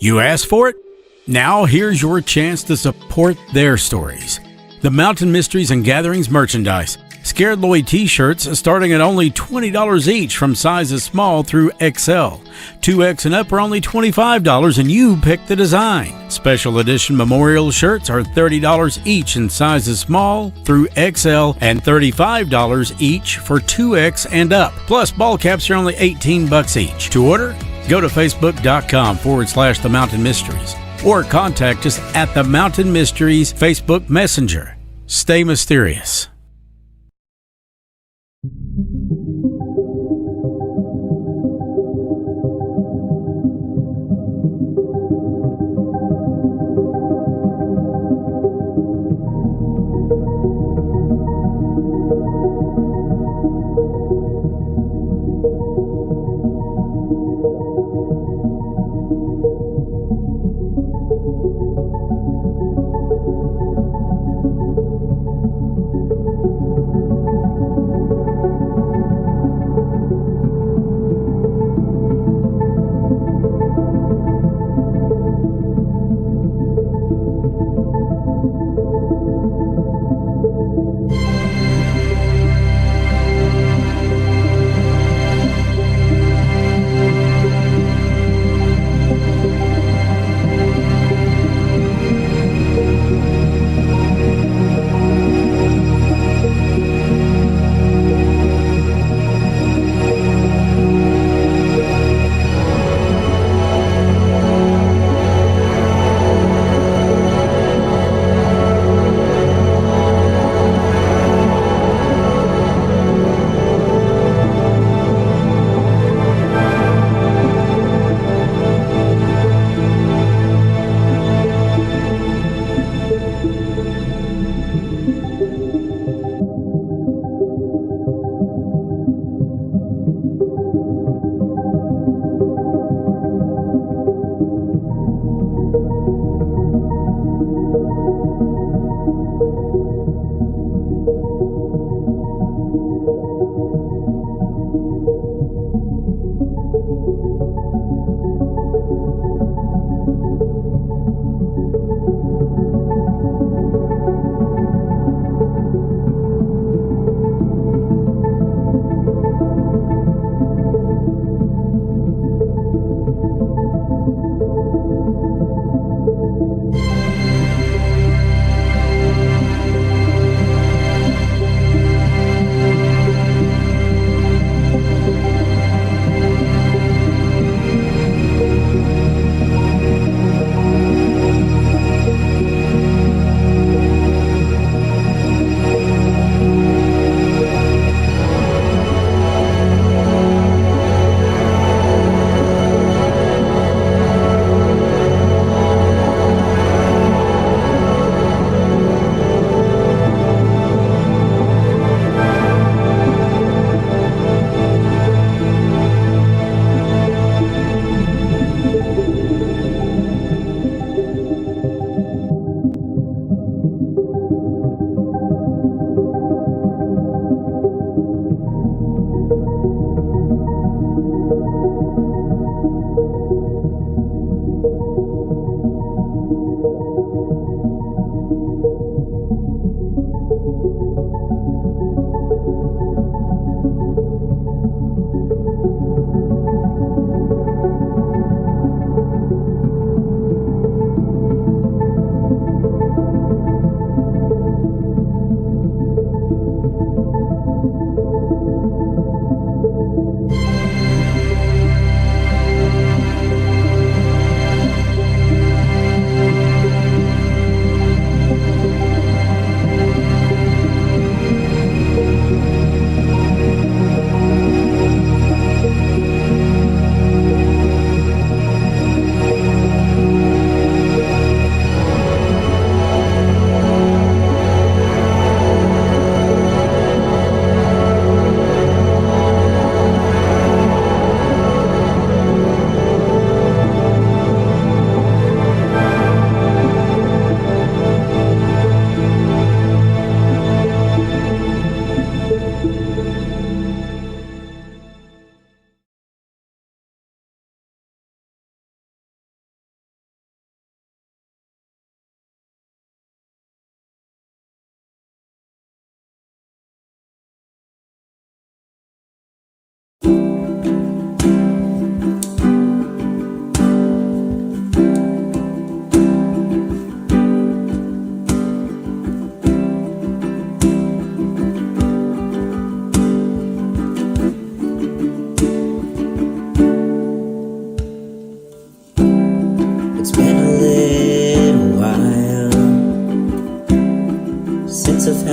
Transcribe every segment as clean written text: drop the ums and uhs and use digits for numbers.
You asked for it? Now here's your chance to support their stories. The Mountain Mysteries and Gatherings merchandise. Scared Lloyd t-shirts starting at only $20 each from sizes small through XL. 2X and up are only $25 and you pick the design. Special edition memorial shirts are $30 each in sizes small through XL and $35 each for 2X and up. Plus ball caps are only $18 each. To order, go to facebook.com/The Mountain Mysteries or contact us at the Mountain Mysteries Facebook Messenger. Stay mysterious.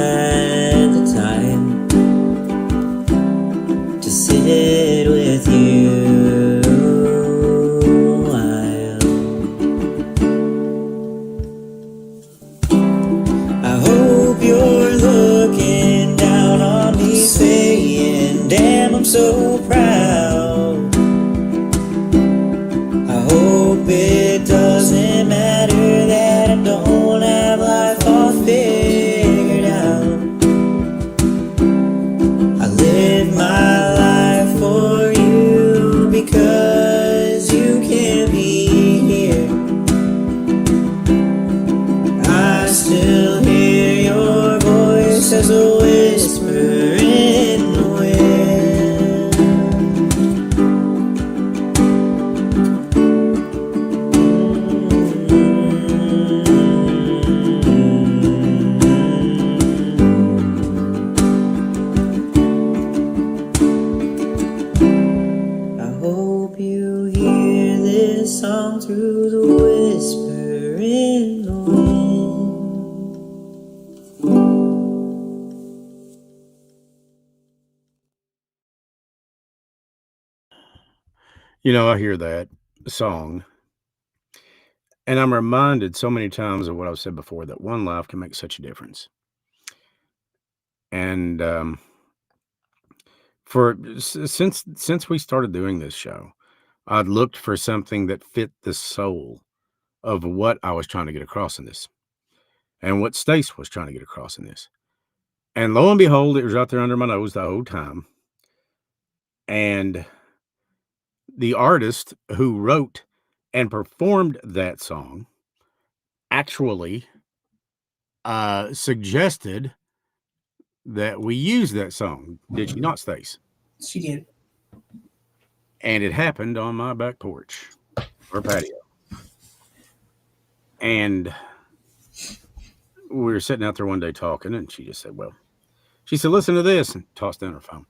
had the time to sit with you a while. I hope you're looking down on me saying, damn, I'm so proud. I hope it doesn't matter that I don't have life all figured out. I live my life for you because you can't be here. I still hear your voice as a whisper in the wind. I hope you hear this song through the whisper in the wind. You know, I hear that song, and I'm reminded so many times of what I've said before that one life can make such a difference. And since we started doing this show, I'd looked for something that fit the soul of what I was trying to get across in this, and what Stace was trying to get across in this. And lo and behold, it was right there under my nose the whole time. And the artist who wrote and performed that song actually suggested that we use that song. Did she not, Stace? She did. And it happened on my back porch or patio. And we were sitting out there one day talking, and she just said, well, she said, listen to this, and tossed down her phone.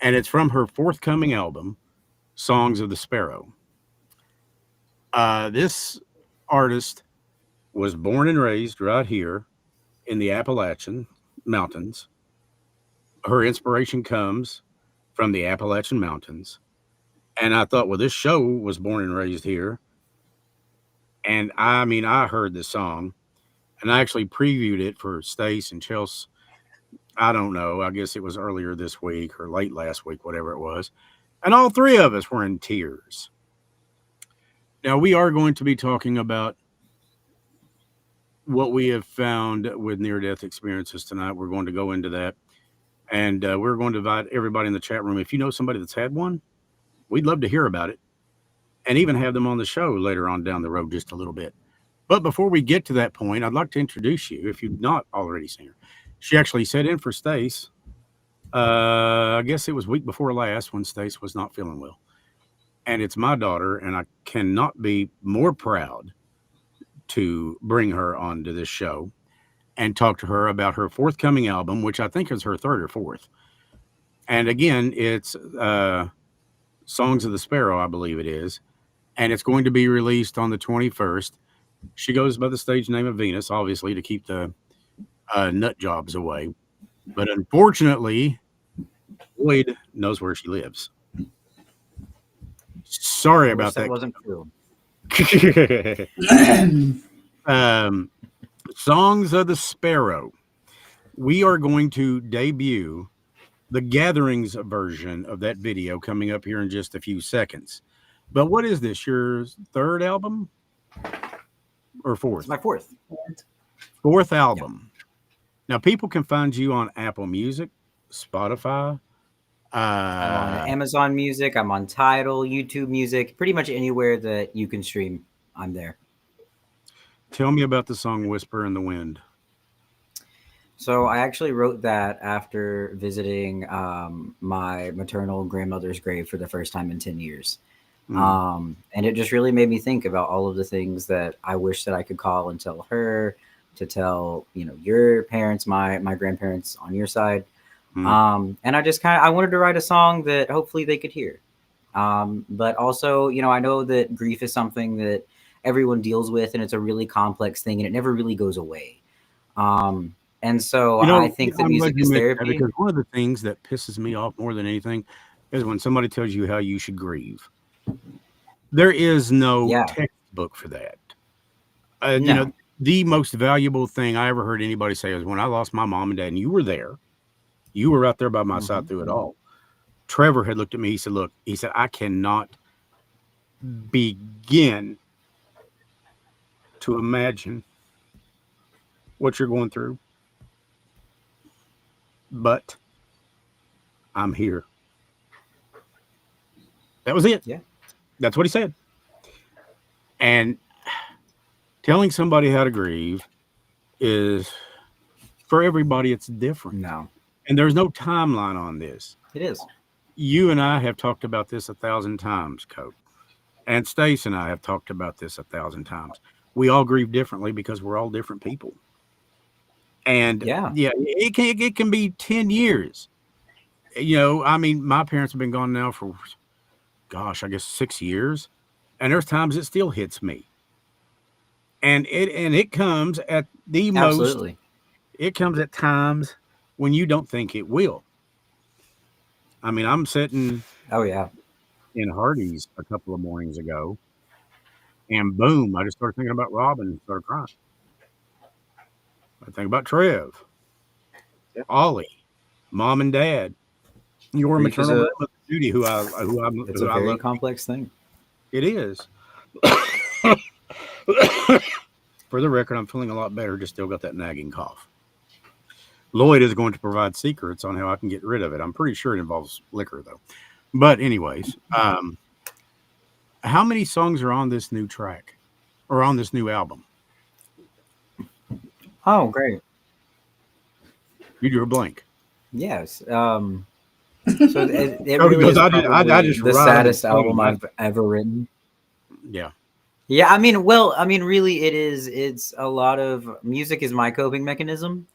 And it's from her forthcoming album, Songs of the Sparrow. This artist was born and raised right here in the Appalachian Mountains. Her inspiration comes from the Appalachian Mountains. And I thought, well, this show was born and raised here. And I mean, I heard this song and I actually previewed it for Stace and Chelsea. I don't know. I guess it was earlier this week or late last week, whatever it was. And all three of us were in tears. Now, we are going to be talking about what we have found with near death experiences tonight. We're going to go into that. And we're going to invite everybody in the chat room. If you know somebody that's had one, we'd love to hear about it and even have them on the show later on down the road just a little bit. But before we get to that point, I'd like to introduce you, if you've not already seen her. She actually sat in for Stace. I guess it was week before last when Stace was not feeling well. And it's my daughter, and I cannot be more proud to bring her onto this show and talk to her about her forthcoming album, which I think is her third or fourth. And again, it's Songs of the Sparrow, I believe it is. And it's going to be released on the 21st. She goes by the stage name of Venus, obviously, to keep the nut jobs away. But unfortunately, Boyd knows where she lives. Sorry about that. Wasn't true. Songs of the Sparrow. We are going to debut the Gatherings version of that video coming up here in just a few seconds. But what is this? Your third album or fourth? It's my fourth. Fourth album. Yeah. Now, people can find you on Apple Music, Spotify. I'm on Amazon Music. I'm on Tidal, YouTube Music. Pretty much anywhere that you can stream, I'm there. Tell me about the song Whisper in the Wind. So I actually wrote that after visiting my maternal grandmother's grave for the first time in 10 years. And it just really made me think about all of the things that I wish that I could call and tell her, to tell, your parents, my grandparents on your side. And I just I wanted to write a song that hopefully they could hear. But also, I know that grief is something that everyone deals with, and it's a really complex thing, and it never really goes away. And And so You I know, think that I'm glad music you is mentioned that therapy. because one of the things that pisses me off more than anything is when somebody tells you how you should grieve. There is no Yeah. textbook for that. You know, No. the most valuable thing I ever heard anybody say was when I lost my mom and dad, and you were there. You were right there by my side Mhm. through it all. Trevor had looked at me. He said, "Look," he said, "I cannot begin to imagine what you're going through, but I'm here." That was it. Yeah. That's what he said. And telling somebody how to grieve is for everybody, it's different. No. And there's no timeline on this. It is. You and I have talked about this 1,000 times, Cope. And Stace and I have talked about this 1,000 times. We all grieve differently because we're all different people. And Yeah. yeah, it can be 10 years. You know, I mean, my parents have been gone now for, gosh, I guess 6 years. And there's times it still hits me. And it comes at the most, Absolutely. it comes at times when you don't think it will. I mean, I'm sitting Oh yeah. in Hardee's a couple of mornings ago, and boom, I just started thinking about Robin and started crying. I think about Trev, Yeah. Ollie, mom and dad, your Grief is maternal a grandmother Judy, it's a who I very love. complex thing. It is. For the record, I'm feeling a lot better. Just still got that nagging cough. Lloyd is going to provide secrets on how I can get rid of it. I'm pretty sure it involves liquor, though. But anyways, how many songs are on this new track or on this new album? Oh, great. You drew a blank. Yes. So it Cody really goes, is I probably just the right on the saddest album tongue. I've ever written. Yeah. Yeah, I mean, well, I mean, really, it is. It's a lot of music is my coping mechanism,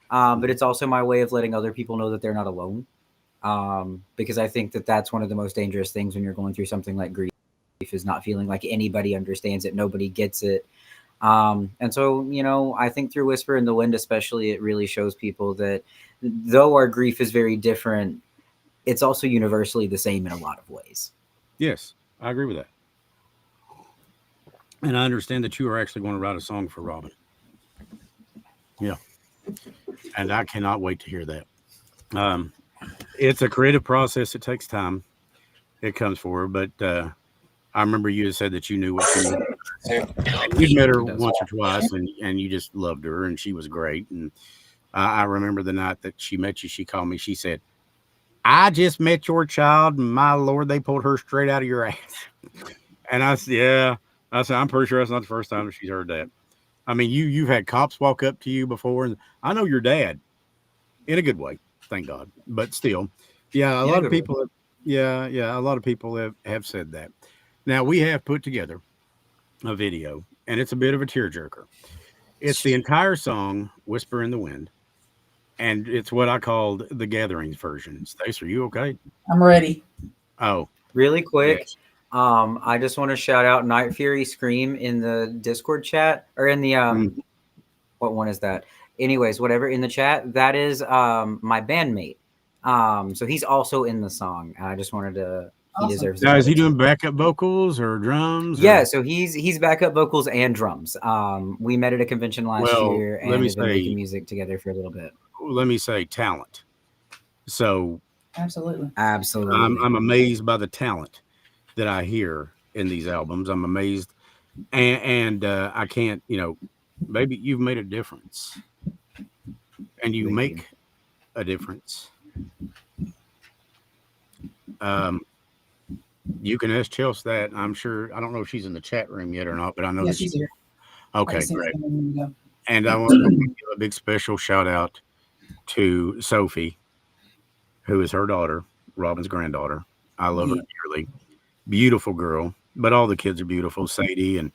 but Mhm. it's also my way of letting other people know that they're not alone. Because I think that that's one of the most dangerous things when you're going through something like grief is not feeling like anybody understands it, nobody gets it. And so, I think through Whisper in the Wind, especially, it really shows people that though our grief is very different, it's also universally the same in a lot of ways. Yes, I agree with that. And I understand that you are actually going to write a song for Robin. Yeah. And I cannot wait to hear that. Um, it's a creative process. It takes time. It comes forward. But I remember you had said that you knew what she was. And you'd met her It does. once or twice and you just loved her and she was great. And I remember the night that she met you, she called me. She said, I just met your child. And my Lord, they pulled her straight out of your ass. And I said, yeah. I said, I'm pretty sure that's not the first time that she's heard that. I mean, you've had cops walk up to you before, and I know your dad in a good way, thank God. But still, yeah, a In a lot of good way. people, yeah, a lot of people have said that. Now we have put together a video, and it's a bit of a tearjerker. It's the entire song "Whisper in the Wind," and it's what I called the Gatherings version. Stace, are you okay? I'm ready. Oh, Really quick, yes. I just want to shout out Night Fury Scream in the Discord chat or in the Mm. what one is that? Anyways, whatever in the chat, that is my bandmate. So he's also in the song, and I just wanted to. He Awesome. deserves the Now is he credit doing too. backup vocals or drums Yeah, or? so he's backup vocals and drums. We met at a convention last Well, year and have been making say, music together for a little bit. let me say, talent. So Absolutely. Absolutely. I'm amazed by the talent that I hear in these albums. I'm amazed, and I can't, maybe you've made a difference, and you Thank you. make a difference. Um, you can ask Chelsea that. I'm sure. I don't know if she's in the chat room yet or not, but I know Yeah, that she's she's here. I okay. just seen Great. something a minute ago. And I want to give a big special shout out to Sophie, who is her daughter, Robin's granddaughter. I love her Yeah. dearly. Beautiful girl, but all the kids are beautiful. Sadie and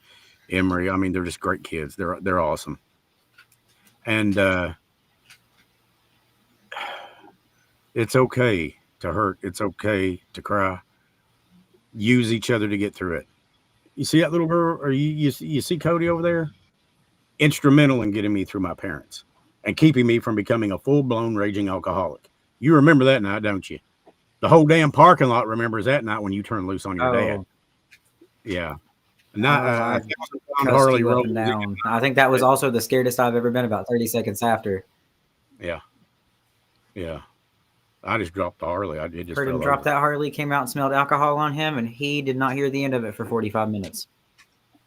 Emery. I mean, they're just great kids. They're awesome. And it's okay to hurt. It's okay to cry. Use each other to get through it. You see that little girl, or you see Cody over there? Instrumental in getting me through my parents. and keeping me from becoming a full-blown raging alcoholic. You remember that night, don't you? The whole damn parking lot remembers that night when you turned loose on your dad. Oh, Yeah. Not I 1,000 pound cussed Harley you up rolls and in. down. I think that was also the scaredest I've ever been. About 30 seconds after. Yeah. Yeah. I just dropped the Harley. It just Heard him fell drop over. that Harley, came out and smelled alcohol on him, and he did not hear the end of it for 45 minutes.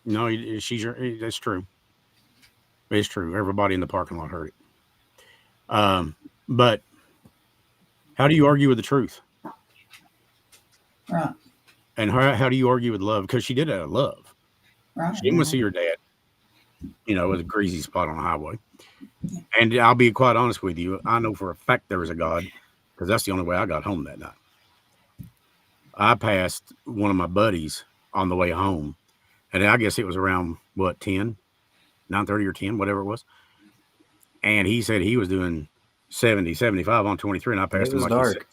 No, that's true. It's true. Everybody in the parking lot heard it. But how do you argue with the truth? Right. And how do you argue with love? Because she did it out of love. Right. She didn't want to see her dad, with a greasy spot on the highway. And I'll be quite honest with you. I know for a fact there was a God, because that's the only way I got home that night. I passed one of my buddies on the way home, and I guess it was around, 9:30 or 10, whatever it was. And he said he was doing 70, 75 on 23, and I passed him was like dark.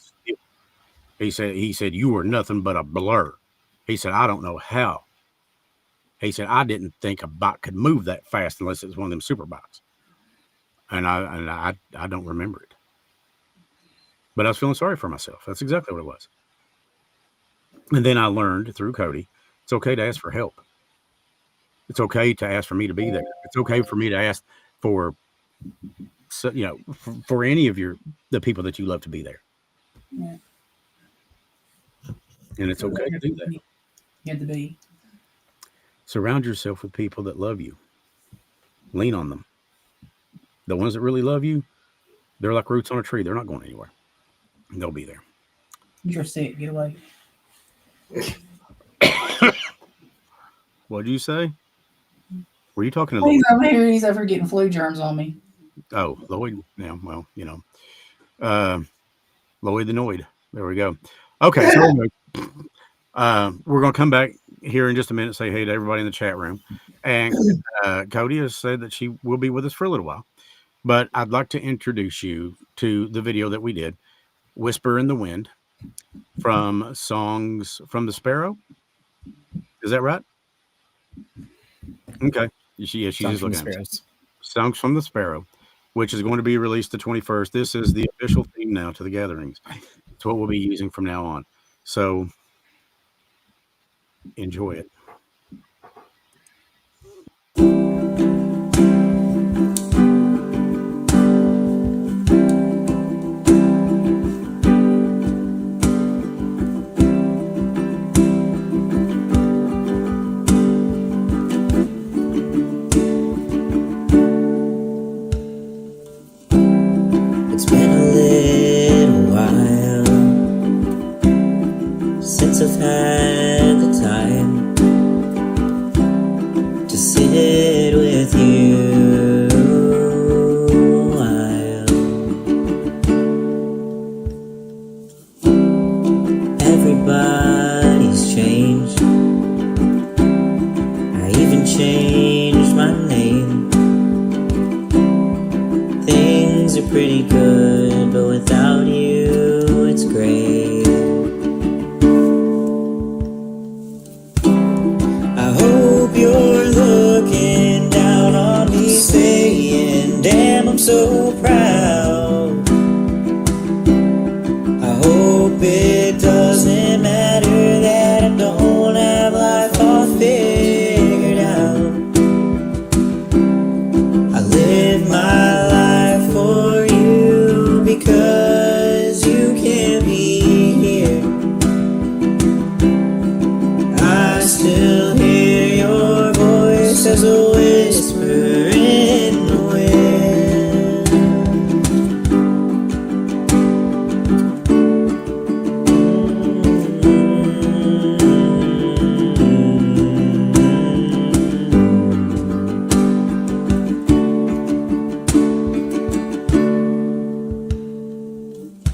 He said, you were nothing but a blur. He said, I don't know how. He said, I didn't think a bike could move that fast unless it was one of them super bikes. And I don't remember it. But I was feeling sorry for myself. That's exactly what it was. And then I learned through Cody, it's okay to ask for help. It's okay to ask for me to be there. It's okay for me to ask for, for any of the people that you love to be there. Yeah. And it's okay to do that. You had to be. Surround yourself with people that love you. Lean on them. The ones that really love you, they're like roots on a tree. They're not going anywhere. They'll be there. You're sick. Get away. What did you say? Were you talking to He's Lloyd? over here. He's over getting flu germs on me. Oh, Lloyd. Yeah, well, Lloyd the Noid. There we go. Okay, so we're going to come back here in just a minute, say hey to everybody in the chat room. And Cody has said that she will be with us for a little while. But I'd like to introduce you to the video that we did, Whisper in the Wind, from Songs from the Sparrow. Is that right? Okay. She's just looking at it. Songs from the Sparrow, which is going to be released the 21st. This is the official theme now to the gatherings. It's what we'll be using from now on. So enjoy it. It's been a little while since I've had the time to sit with you a while. Everybody's changed. I even changed my name. Things are pretty good, but without you, it's great. I hope you're looking down on me, saying, damn, I'm so proud. I hope it doesn't matter that I don't have life all figured out. I live my life for you because you can't be here. I still hear your voice as a whisper in the wind.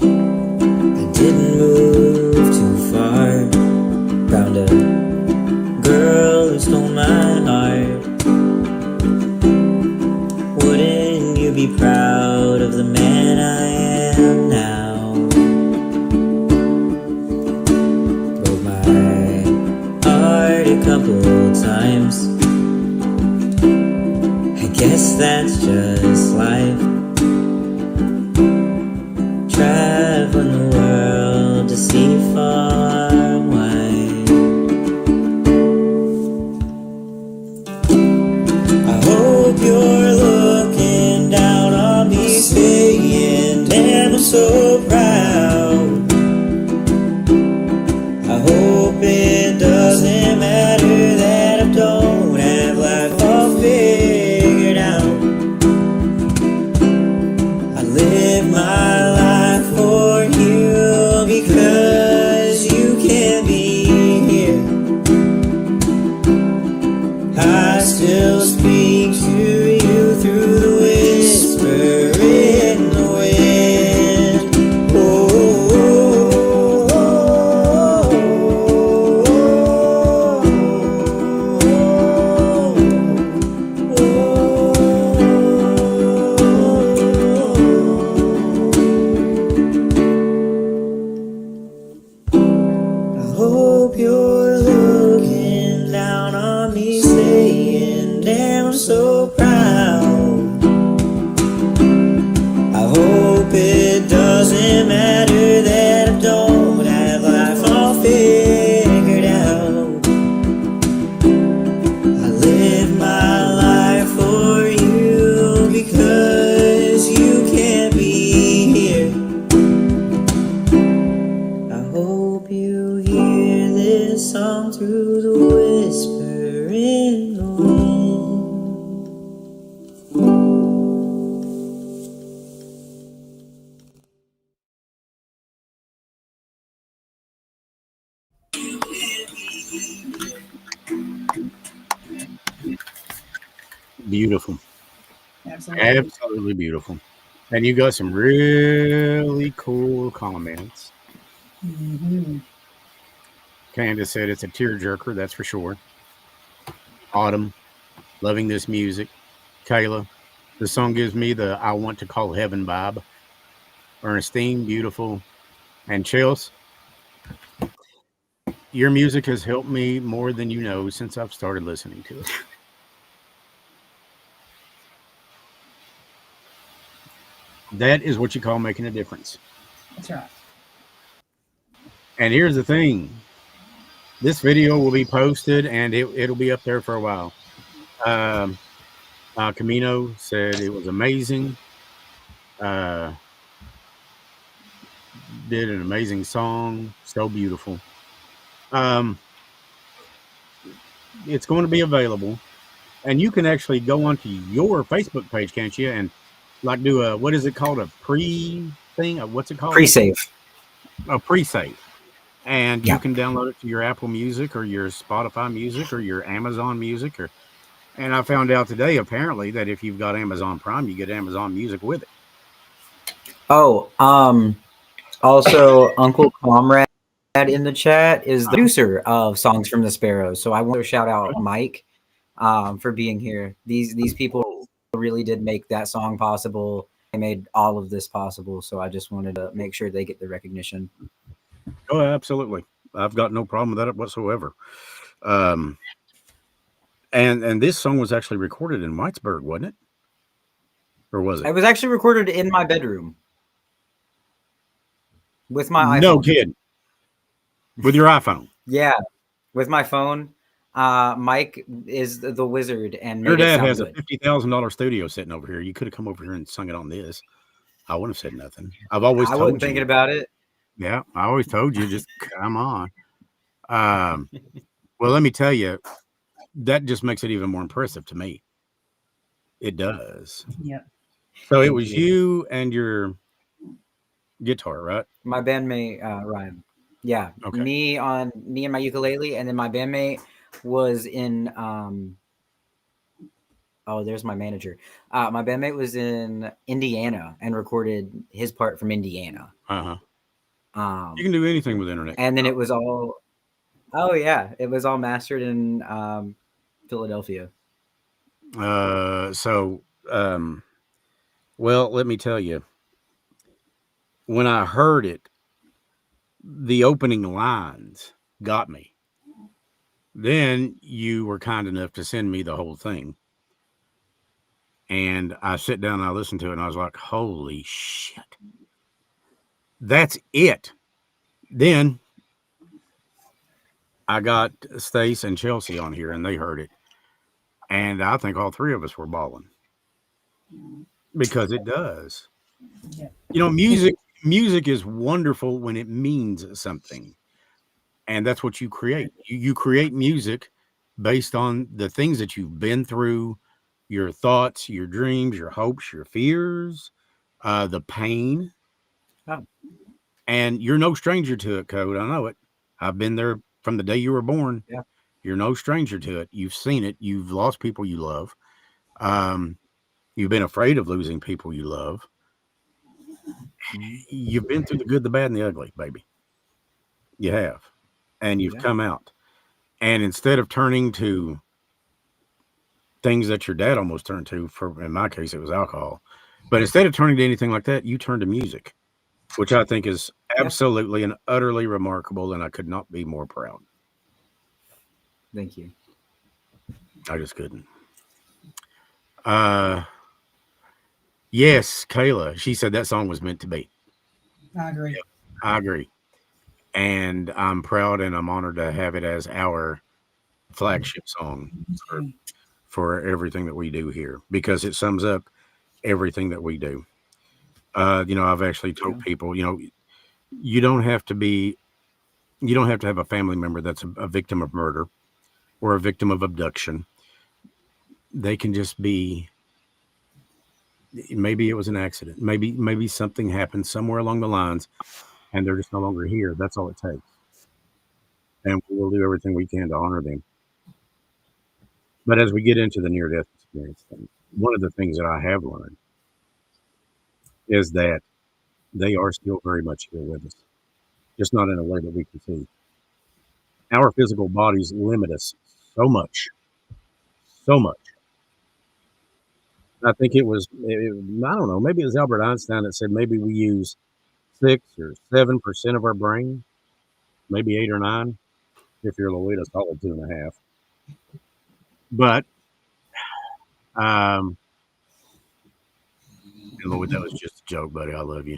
I didn't move too far. Found a girl who stole my heart. Wouldn't you be proud of the man I am now? Broke my heart a couple times. I guess that's just life. farm wide. I hope you're looking down on me, saying, damn, I'm so proud. I hope it doesn't matter that I don't have life all figured out. I live my life for you because you can't be here. I still speak to you through the whisper in the wind. Oh, I hope you're looking down on me, saying, damn, I'm so proud. I hope it doesn't matter that I don't have life all figured out. I live my life for you because you can't be here. I hope you hear this song through the whisper in the wind. Beautiful. Absolutely. Absolutely beautiful. And you got some really cool comments. Mm-hmm. Candace said it's a tearjerker, that's for sure. Autumn, loving this music. Kayla, the song gives me the I want to call heaven vibe. Ernestine, beautiful. And Chels, your music has helped me more than you know since I've started listening to it. That is what you call making a difference. That's right. And here's the thing. This video will be posted and it'll be up there for a while. Camino said it was amazing. Did an amazing song. So beautiful. It's going to be available. And you can actually go onto your Facebook page, can't you? And like do a, what is it called? A pre thing? What's it called? Pre-save. A pre-save. And Yeah. you can download it to your Apple Music or your Spotify Music or your Amazon Music. And I found out today, apparently, that if you've got Amazon Prime, you get Amazon Music with it. Oh, also Uncle Comrade in the chat is the producer of Songs from the Sparrows. So I want to shout out Mike for being here. These people really did make that song possible. They made all of this possible. So I just wanted to make sure they get the recognition. Oh, absolutely. I've got no problem with that whatsoever. And this song was actually recorded in Whitesburg, wasn't it? Or was it? It was actually recorded in my bedroom with my iPhone. No kid. With your iPhone. Yeah, with my phone. Mike is the wizard, and Your made it dad sound has a good. $50,000 studio sitting over here. You could have come over here and sung it on this. I wouldn't have said nothing. I've always I told wasn't you. thinking about it. Yeah, I always told you, just come on. Well, let me tell you, that just makes it even more impressive to me. It does. Yep. So it was you and your guitar, right? My bandmate Ryan. Yeah, Okay. me and my ukulele, and then my bandmate was in. Oh, there's my manager. My bandmate was in Indiana and recorded his part from Indiana. Uh-huh. You can do anything with internet. And then it was all. Oh yeah, it was all mastered in Philadelphia. Well, let me tell you, when I heard it, the opening lines got me. Then you were kind enough to send me the whole thing. And I sit down and I listened to it and I was like, holy shit. That's it. Then I got Stace and Chelsea on here, and they heard it, and I think all three of us were bawling because it does. Yeah. You know, music is wonderful when it means something, and that's what you create. You create music based on the things that you've been through, your thoughts, your dreams, your hopes, your fears, the pain. Oh, And you're no stranger to it, Code. I know it. I've been there from the day you were born. yeah. You're no stranger to it. You've seen it. You've lost people you love. Um, you've been afraid of losing people you love. Mhm. You've been through the good, the bad, and the ugly, baby. You have. And you've Yeah. come out. And instead of turning to things that your dad almost turned to, for in my case, it was alcohol. But instead of turning to anything like that, you turn to music, which I think is Yeah. absolutely and utterly remarkable. And I could not be more proud. Thank you. I just couldn't. Uh, yes, Kayla. She said that song was meant to be. I agree. Yep, I agree. And I'm proud and I'm honored to have it as our flagship song for everything that we do here because it sums up everything that we do. I've actually told Yeah. people, you don't have to be, you don't have to have a family member that's a victim of murder or a victim of abduction. They can just be, maybe it was an accident. Maybe something happened somewhere along the lines and they're just no longer here. That's all it takes. And we will do everything we can to honor them. But as we get into the near death experience thing, one of the things that I have learned is that they are still very much here with us, just not in a way that we can see. Our physical bodies limit us so much, so much. I think I don't know, maybe it was Albert Einstein that said maybe we use 6 or 7% of our brain, maybe 8 or 9, if you're Lolita, solid 2.5. But, Lloyd, that was just a joke, buddy. I love you.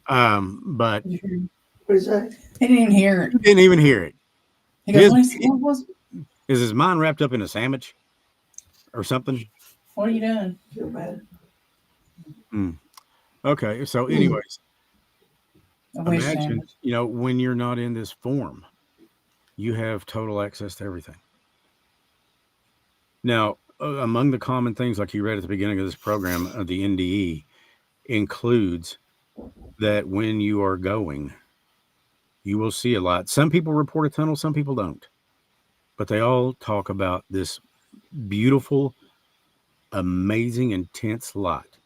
But Did you hear him? What is that? He didn't even hear it. you didn't even hear it. He goes, His- what was it? Is his mind wrapped up in a sandwich or something? What are you doing? Feel bad. Okay. So, anyways, I wish imagine, Sam. when you're not in this form, you have total access to everything. Now, among the common things, like you read at the beginning of this program, the NDE includes that when you are going, you will see a lot. Some people report a tunnel, some people don't. But they all talk about this beautiful, amazing, intense light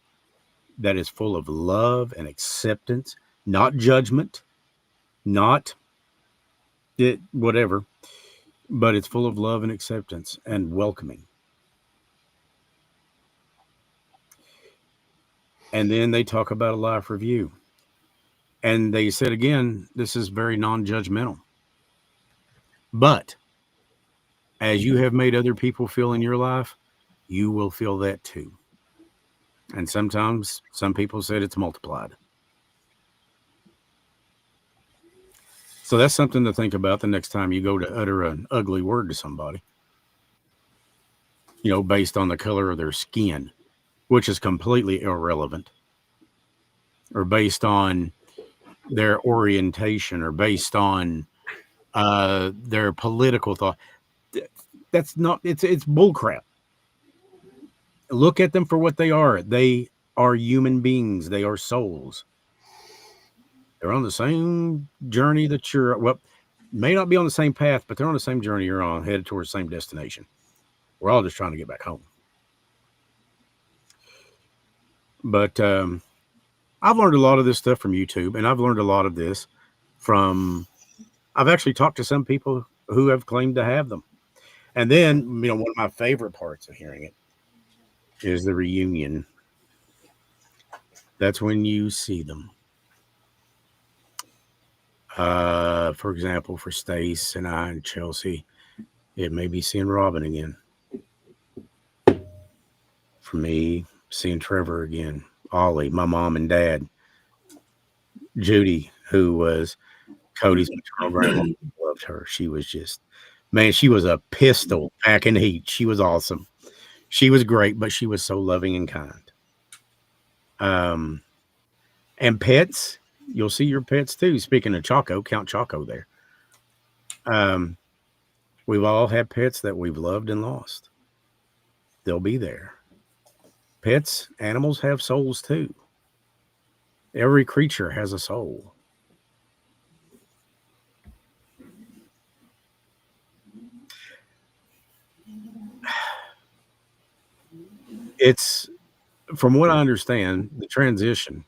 that is full of love and acceptance, not judgment, not whatever, but it's full of love and acceptance and welcoming. And then they talk about a life review. And they said again, this is very non judgmental. But as you have made other people feel in your life, you will feel that too. And sometimes some people said it's multiplied. So that's something to think about the next time you go to utter an ugly word to somebody, based on the color of their skin, which is completely irrelevant, or based on their orientation, or based on their political thought. That's not, it's bullcrap. Look at them for what they are. They are human beings. They are souls. They're on the same journey that may not be on the same path, but they're on the same journey you're on, headed towards the same destination. We're all just trying to get back home. But I've learned a lot of this stuff from YouTube, and I've learned a lot of this I've actually talked to some people who have claimed to have them. And then, one of my favorite parts of hearing it is the reunion. That's when you see them. For example, for Stace and I and Chelsea, it may be seeing Robin again. For me, seeing Trevor again, Ollie, my mom and dad, Judy, who was Cody's maternal grandma loved her. She was just, man, she was a pistol packing heat. She was awesome. She was great, but she was so loving and kind. And pets, you'll see your pets too. Speaking of Choco, Count Choco there. We've all had pets that we've loved and lost. They'll be there. Pets, animals have souls too. Every creature has a soul. It's, from what I understand, the transition,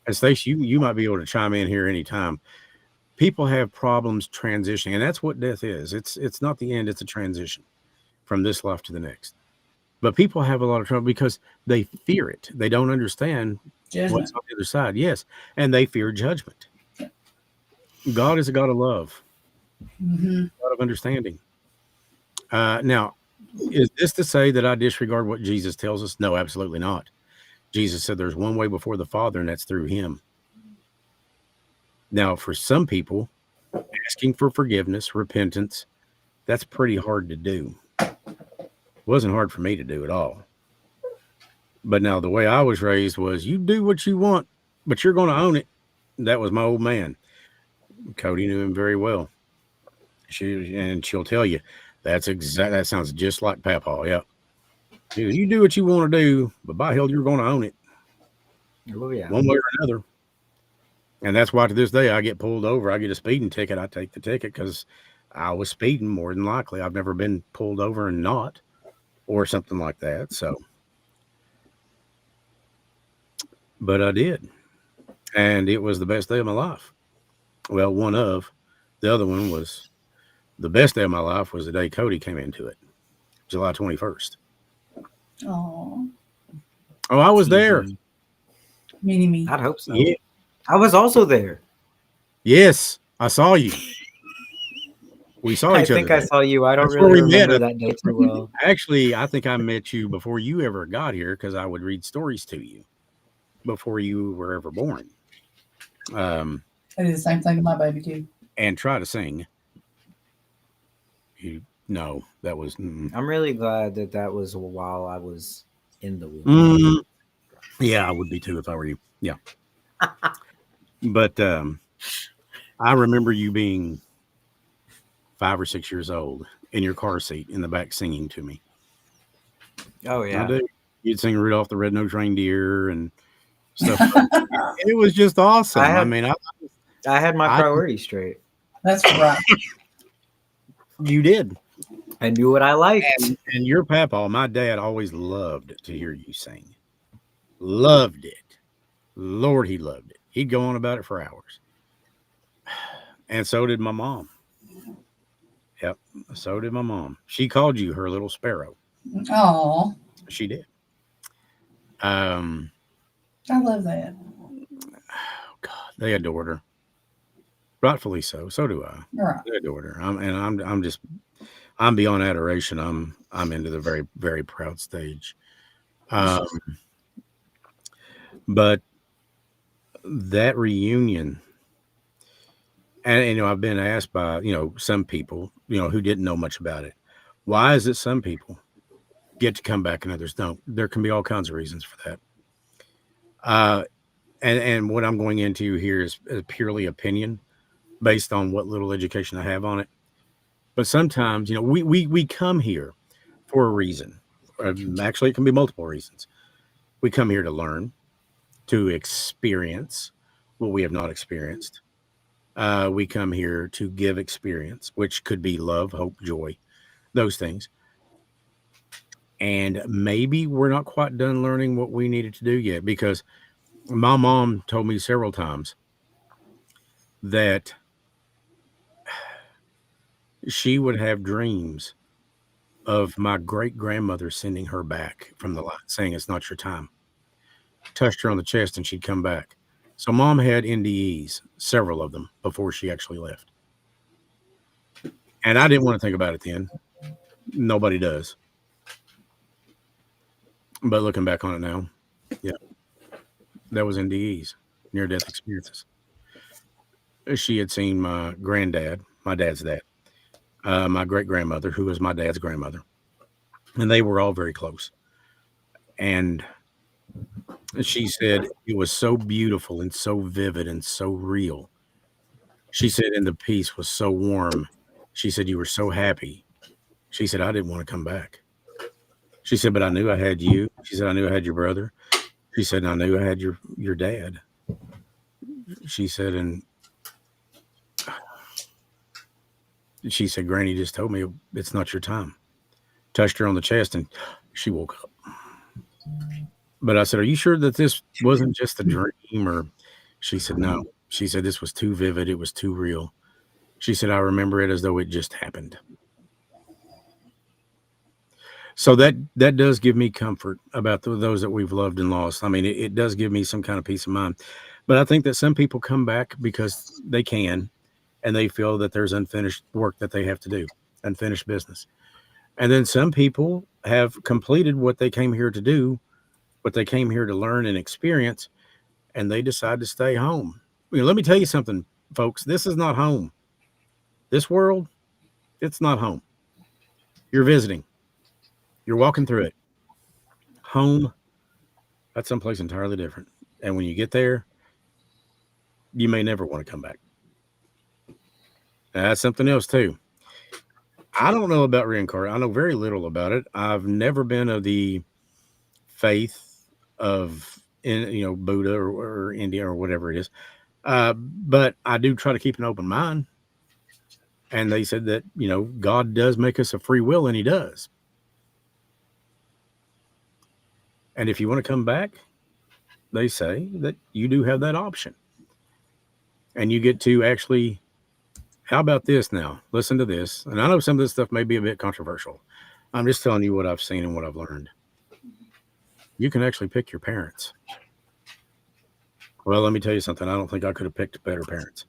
and Stacia, you might be able to chime in here anytime. People have problems transitioning, and that's what death is. It's not the end, it's a transition from this life to the next. But people have a lot of trouble because they fear it. They don't understand Judgment. what's on the other side. Yes, and they fear judgment. God is a God of love, God of understanding. Now, is this to say that I disregard what Jesus tells us? No, absolutely not. Jesus said there's one way before the Father, and that's through him. Now, for some people, asking for forgiveness, repentance, that's pretty hard to do. It wasn't hard for me to do at all. But now the way I was raised was you do what you want, but you're going to own it. That was my old man. Cody knew him very well. She'll tell you that sounds just like Papa. Yeah. You do what you want to do, but by hell, you're going to own it. Oh, yeah. One way or another. And that's why to this day I get pulled over. I get a speeding ticket. I take the ticket because I was speeding more than likely. I've never been pulled over and not, or something like that. So, but I did. And it was the best day of my life. Well, one of. The other one was the best day of my life was the day Cody came into it, July 21st. Oh, I was there. me. I'd hope so. Yeah. I was also there. Yes, I saw you. We saw I each other. think I saw you. I don't That's where really we met. remember that day too well. Actually, I think I met you before you ever got here because I would read stories to you before you were ever born. I did the same thing to my baby too. And try to sing. No, that was. I'm really glad that was while I was in the womb. Yeah, I would be too if I were you. Yeah. But I remember you being 5 or 6 years old in your car seat in the back singing to me. Oh, yeah. I do. You'd sing Rudolph the Red-Nosed Reindeer and stuff. It was just awesome. I had my priorities straight. That's right. You did. I knew what I liked. And your papa, my dad, always loved to hear you sing. Loved it. Lord, he loved it. He'd go on about it for hours. And so did my mom. Yep. So did my mom. She called you her little sparrow. Oh, She did. I love that. Oh God, they adored her. Rightfully so. So do I. Right. They adored her. I'm beyond adoration. I'm into the very, very proud stage. But that reunion, and I've been asked by some people who didn't know much about it, why is it some people get to come back and others don't? There can be all kinds of reasons for that. And what I'm going into here is purely opinion based on what little education I have on it. But sometimes we come here for a reason. Actually, it can be multiple reasons. We come here to learn, to experience what we have not experienced. We come here to give experience, which could be love, hope, joy, those things. And maybe we're not quite done learning what we needed to do yet, because my mom told me several times that she would have dreams of my great grandmother sending her back from the light, saying it's not your time. Touched her on the chest and she'd come back. So mom had NDEs, several of them, before she actually left. And I didn't want to think about it then. Nobody does. But looking back on it now, yeah, that was NDEs, near-death experiences. she had seen my granddad, my dad's dad, my great grandmother, who was my dad's grandmother, and they were all very close. And she said it was so beautiful and so vivid and so real. She said, and the peace was so warm. She said, you were so happy. She said, I didn't want to come back. She said, but I knew I had you. She said, I knew I had your brother. She said, I knew I had your dad. She said, and she said, Granny just told me it's not your time. Touched her on the chest and she woke up. But I said, are you sure that this wasn't just a dream? Or she said, no. She said, this was too vivid. It was too real. She said, I remember it as though it just happened. So that does give me comfort about those that we've loved and lost. I mean, it does give me some kind of peace of mind. But I think that some people come back because they can, and they feel that there's unfinished work that they have to do, unfinished business. And then some people have completed what they came here to do, what they came here to learn and experience, and they decide to stay home. Let me tell you something, folks. This is not home. This world, it's not home. You're visiting. You're walking through it. Home, that's someplace entirely different. And when you get there, you may never want to come back. That's something else too. I don't know about reincarnation. I know very little about it. I've never been of the faith of, Buddha or India or whatever it is. But I do try to keep an open mind. And they said that, God does make us a free will, and he does. And if you want to come back, they say that you do have that option. And you get to actually, how about this now? Listen to this. And I know some of this stuff may be a bit controversial. I'm just telling you what I've seen and what I've learned. You can actually pick your parents. Well, let me tell you something. I don't think I could have picked better parents.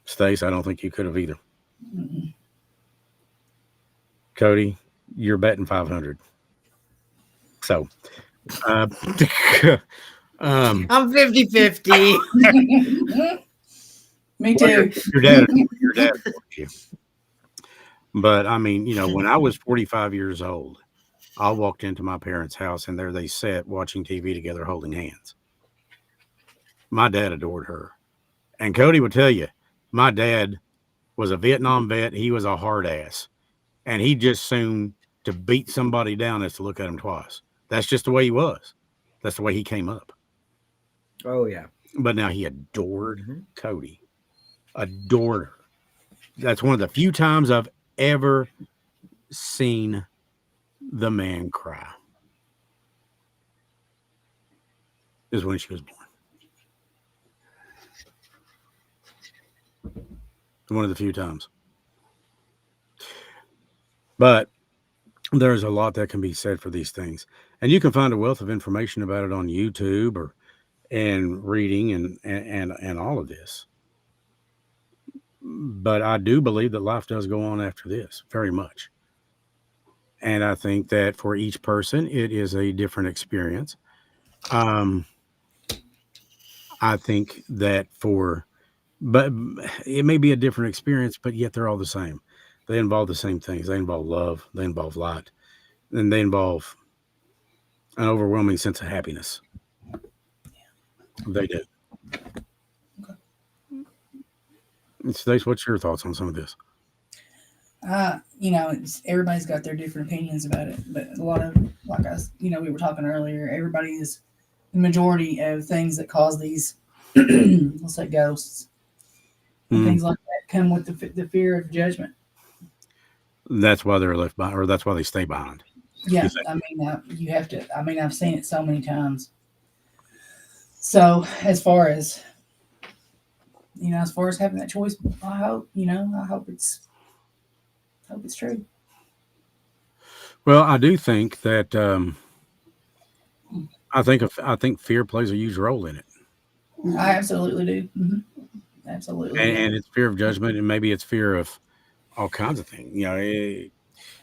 Stace, I don't think you could have either. Cody, you're betting 500. So, I'm 50-50. Me too. Your dad. You. But I mean, when I was 45 years old, I walked into my parents' house and there they sat watching TV together, holding hands. My dad adored her. And Cody would tell you, my dad was a Vietnam vet. He was a hard ass. And he just soon to beat somebody down as to look at him twice. That's just the way he was. That's the way he came up. Oh, yeah. But now he adored Cody. Adored her. That's one of the few times I've ever seen the man cry. Is when she was born. One of the few times. But there's a lot that can be said for these things. And you can find a wealth of information about it on YouTube and reading and all of this. But I do believe that life does go on after this, very much. And I think that for each person, it is a different experience. I think that but it may be a different experience, but yet they're all the same. They involve the same things. They involve love. They involve light. And they involve an overwhelming sense of happiness. They do. Okay. Stace, what's your thoughts on some of this? Everybody's got their different opinions about it, but a lot of, like us, we were talking earlier, the majority of things that cause these, let's say ghosts, and things like that come with the fear of judgment. That's why they're left behind, or that's why they stay behind. Yeah, I mean, you have to. I mean, I've seen it so many times. So, as far as having that choice, I hope it's true. Well, I do think that I think fear plays a huge role in it. I absolutely do. Mm-hmm. Absolutely. And it's fear of judgment, and maybe it's fear of all kinds of things.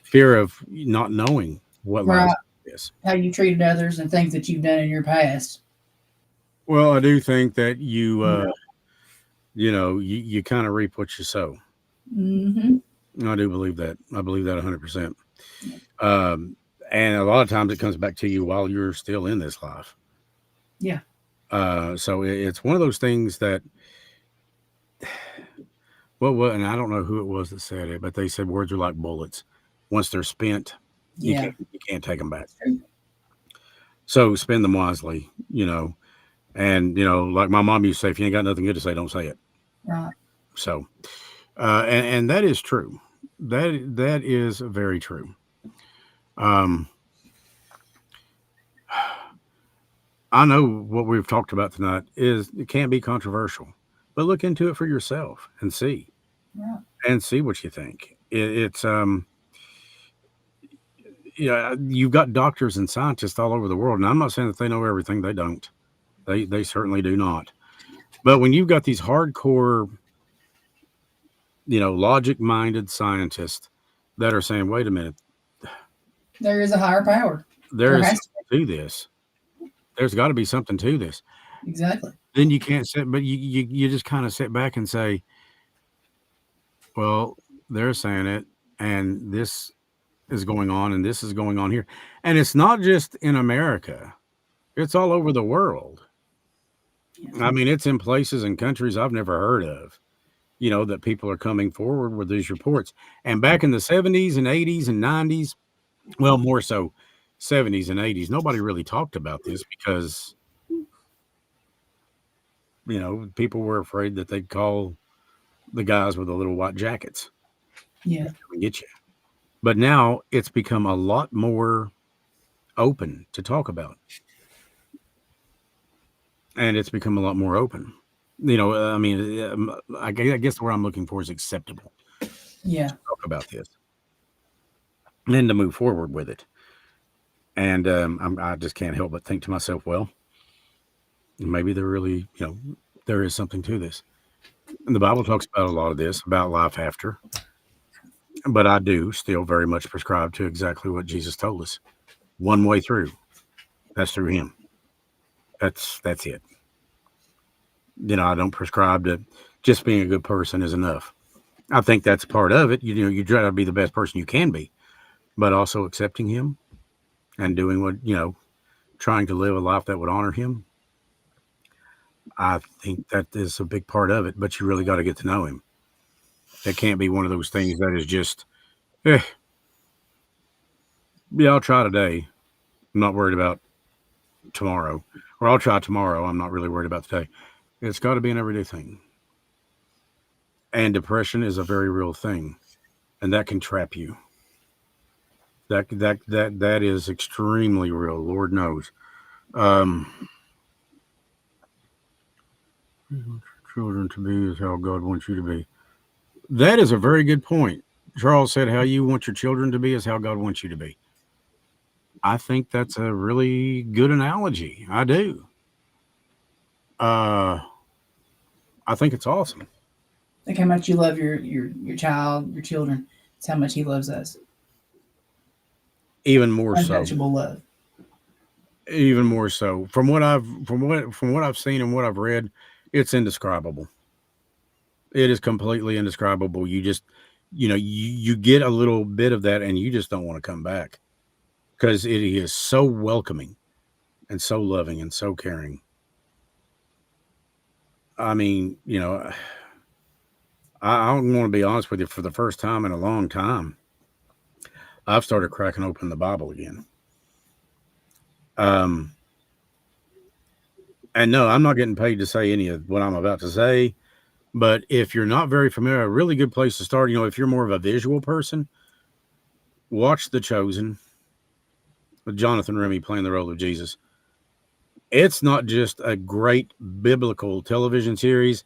Fear of not knowing what lies is. How you treated others and things that you've done in your past. Well, I do think that you you kind of reap what you sow. Mm-hmm. I do believe that. I believe that 100%. Um, and a lot of times it comes back to you while you're still in this life. Yeah. So it's one of those things that, and I don't know who it was that said it, but they said words are like bullets. Once they're spent, Yeah. you can't take them back. True. So spend them wisely, and like my mom used to say, if you ain't got nothing good to say, don't say it. Right. So, and that is true. That is very true. Um, I know what we've talked about tonight it can be controversial, but look into it for yourself and see what you think. It's you've got doctors and scientists all over the world, and I'm not saying that they know everything. They don't. They certainly do not. But when you've got these hardcore, logic-minded scientists that are saying, "Wait a minute, There is a higher power. there is has something to this. There's got to be something to this." Exactly. Then you can't sit, but you just kind of sit back and say, "Well, they're saying it, and this is going on, and this is going on here, and it's not just in America; it's all over the world. Yeah. I mean, it's in places and countries I've never heard of." That people are coming forward with these reports. And back in the 70s and 80s and 90s, well, more so 70s and 80s, nobody really talked about this because, people were afraid that they'd call the guys with the little white jackets Yeah. and get you. But now it's become a lot more open to talk about. And it's become a lot more open. I mean, I guess where I'm looking for is acceptable. Yeah. To talk about this. And then to move forward with it. And I just can't help but think to myself, well, maybe there really, there is something to this. And the Bible talks about a lot of this, about life after. But I do still very much prescribe to exactly what Jesus told us. One way through. That's through him. That's it. I don't prescribe to just being a good person is enough. I think that's part of it. You try to be the best person you can be, but also accepting him and doing what, trying to live a life that would honor him. I think that is a big part of it, but you really got to get to know him. That can't be one of those things that is just, yeah, I'll try today. I'm not worried about tomorrow. Or I'll try tomorrow. I'm not really worried about today. It's got to be an everyday thing. And depression is a very real thing. And that can trap you. That is extremely real. Lord knows. Children to be is how God wants you to be. That is a very good point. Charles said, how you want your children to be is how God wants you to be. I think that's a really good analogy. I do. I think it's awesome. Think how much you love your child, your children. It's how much he loves us. Even more so. Untouchable love. Even more so. From what I've seen and what I've read, it's indescribable. It is completely indescribable. You just, you get a little bit of that and you just don't want to come back because it is so welcoming and so loving and so caring. I mean, I'm going to be honest with you, for the first time in a long time, I've started cracking open the Bible again. And no, I'm not getting paid to say any of what I'm about to say. But if you're not very familiar, a really good place to start, if you're more of a visual person, watch The Chosen with Jonathan Remy playing the role of Jesus. It's not just a great biblical television series.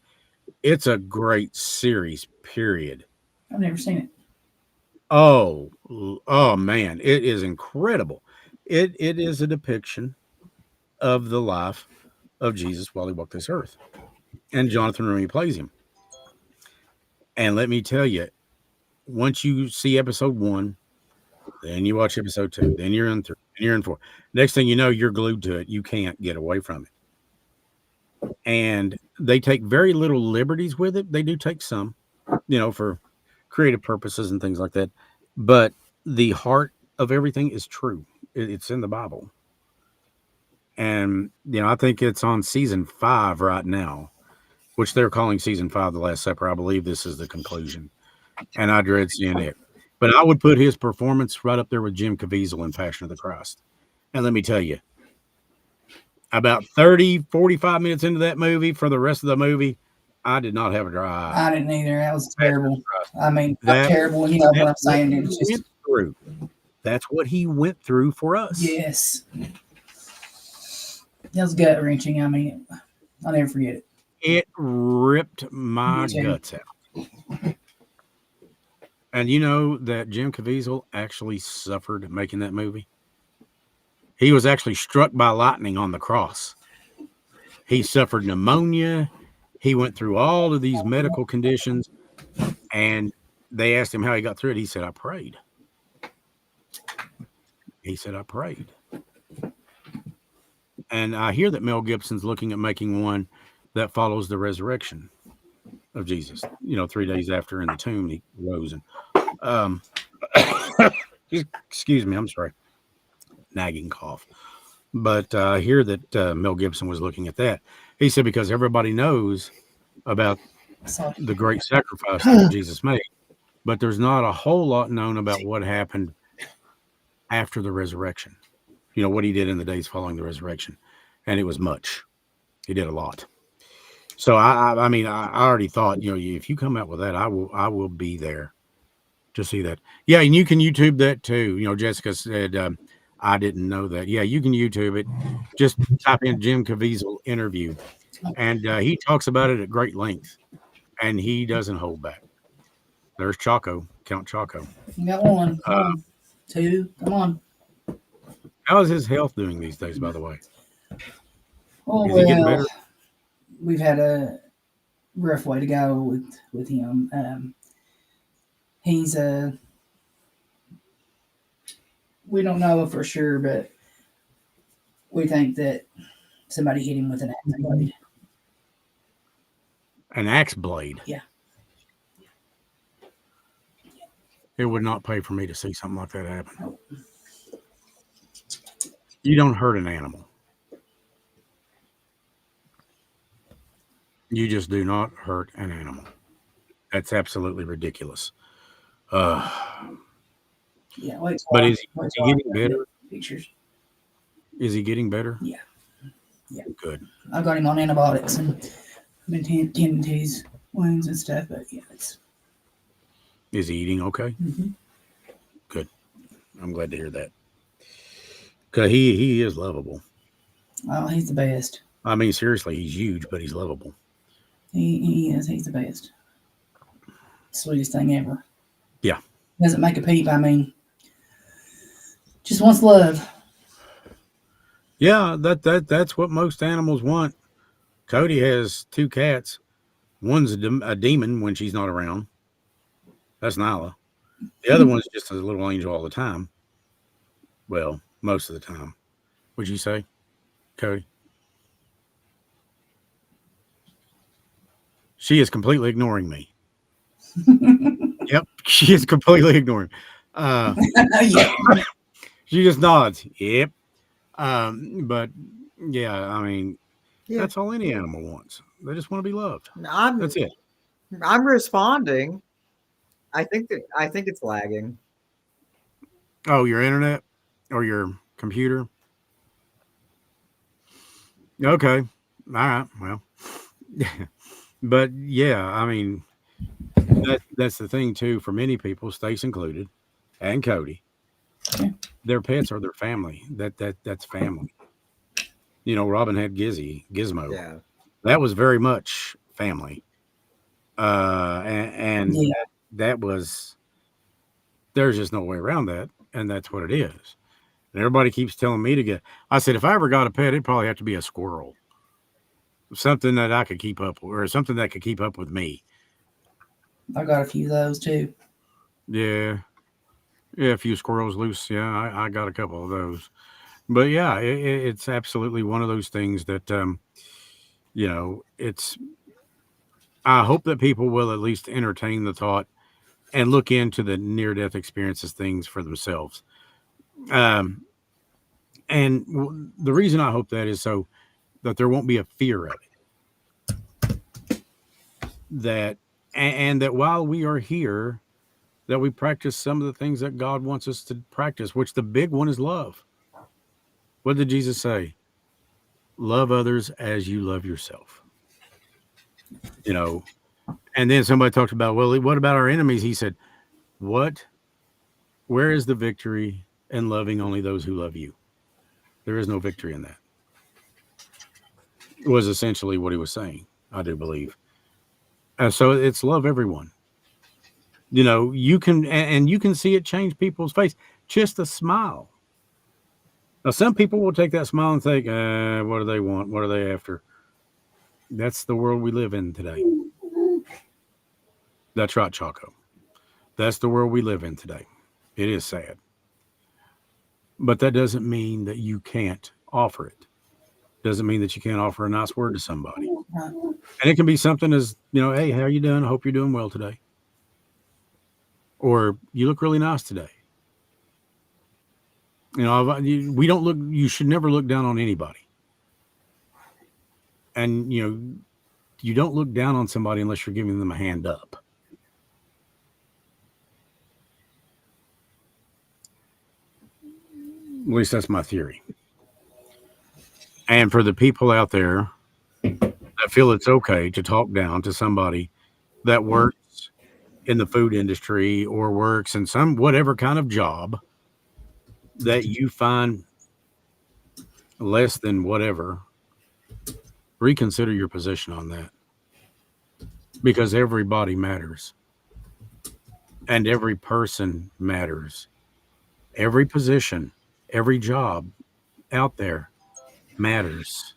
It's a great series, period. I've never seen it. Oh man, it is incredible. It is a depiction of the life of Jesus while he walked this earth. And Jonathan Remy plays him. And let me tell you, once you see episode 1, then you watch episode 2, then you're in 3, then you're in 4. Next thing you know, you're glued to it. You can't get away from it. and they take very little liberties with it. They do take some, for creative purposes and things like that. But the heart of everything is true. It's in the Bible. And, I think it's on season 5 right now, which they're calling season 5 The Last Supper. I believe this is the conclusion. And I dread seeing it. But I would put his performance right up there with Jim Caviezel in Passion of the Christ. And let me tell you, about 30, 45 minutes into that movie, for the rest of the movie, I did not have a dry eye. I didn't either. That was terrible. I mean, not That- terrible. You know what I'm That's saying? what It was he just went through. That's what he went through for us. yes. That was gut wrenching. I mean, I'll never forget it. It ripped my Me too. guts out. And you know that Jim Caviezel actually suffered making that movie? He was actually struck by lightning on the cross. He suffered pneumonia. He went through all of these medical conditions, and they asked him how he got through it. He said, I prayed. He said, I prayed. And I hear that Mel Gibson's looking at making one that follows the resurrection of Jesus. 3 days after in the tomb, he rose. And excuse me, I'm sorry. Nagging cough. But I hear that Mel Gibson was looking at that. He said, because everybody knows about the great sacrifice that Jesus made, but there's not a whole lot known about what happened after the resurrection. What he did in the days following the resurrection. And it was much. He did a lot. So I mean, I already thought, if you come out with that, I will be there to see that. Yeah, and you can YouTube that too. Jessica said, I didn't know that. Yeah, you can YouTube it. Just type in Jim Caviezel interview, and he talks about it at great length, and he doesn't hold back. There's Chaco, Count Chaco. You got one. Come on. 2. Come on. How is his health doing these days, by the way? Oh, Is he getting well, better? we've had a rough way to go with him. He's we don't know for sure, but we think that somebody hit him with an axe blade. An axe blade. Yeah. It would not pay for me to see something like that happen. Nope. You don't hurt an animal. You just do not hurt an animal. That's absolutely ridiculous. Yeah, wait. But is he getting better? Pictures. Is he getting better? Yeah. Yeah. Good. I got him on antibiotics and been tending to his wounds and stuff, but yeah, it's. Is he eating okay? Mm-hmm. Good. I'm glad to hear that. Because he is lovable. Oh, he's the best. I mean, seriously, he's huge, but he's lovable. He is. He's the best. Sweetest thing ever. Yeah. Doesn't make a peep. I mean, just wants love. Yeah, that's what most animals want. Cody has 2 cats. One's a demon when she's not around. That's Nyla. The other one's just a little angel all the time. Well, most of the time. Would you say, Cody? She is completely ignoring me. Yep, she is completely ignoring. Yeah. She just nods. Yep. But yeah, I mean, that's all any animal wants. They just want to be loved. That's it. I'm responding. I think it's lagging. Oh, your internet or your computer? Okay. All right. Well, but yeah, I mean, that's the thing too. For many people, Stace included, and Cody, their pets are their family. That's family. Robin had Gizmo. Yeah. That was very much family. And that was, there's just no way around that. And that's what it is. And everybody keeps telling me to get, I said, if I ever got a pet, it'd probably have to be a squirrel. Something that I could keep up with, or something that could keep up with me. I got a few of those too. Yeah. Yeah, a few squirrels loose. Yeah, I got a couple of those. But yeah, it's absolutely one of those things that You know, I hope that people will at least entertain the thought and look into the near death experiences things for themselves. Um, and the reason I hope that is so that there won't be a fear of it. That and that while we are here, that we practice some of the things that God wants us to practice, which the big one is love. What did Jesus say? Love others as you love yourself. You know, and then somebody talked about, well, what about our enemies? He said, what? Where is the victory in loving only those who love you? There is no victory in that. Was essentially what he was saying, I do believe. So it's love everyone. You know, you can, and you can see it change people's face. Just a smile. Now, some people will take that smile and think, what do they want? What are they after? That's the world we live in today. That's right, Chaco. That's the world we live in today. It is sad. But that doesn't mean that you can't offer it. Doesn't mean that you can't offer a nice word to somebody. And it can be something as, you know, hey, how you doing? I hope you're doing well today. Or you look really nice today. You know, we don't look, you should never look down on anybody. And, you know, you don't look down on somebody unless you're giving them a hand up. At least that's my theory. And for the people out there that feel it's okay to talk down to somebody that works in the food industry or works in some whatever kind of job that you find less than whatever, reconsider your position on that. Because everybody matters. And every person matters. Every position, every job out there matters.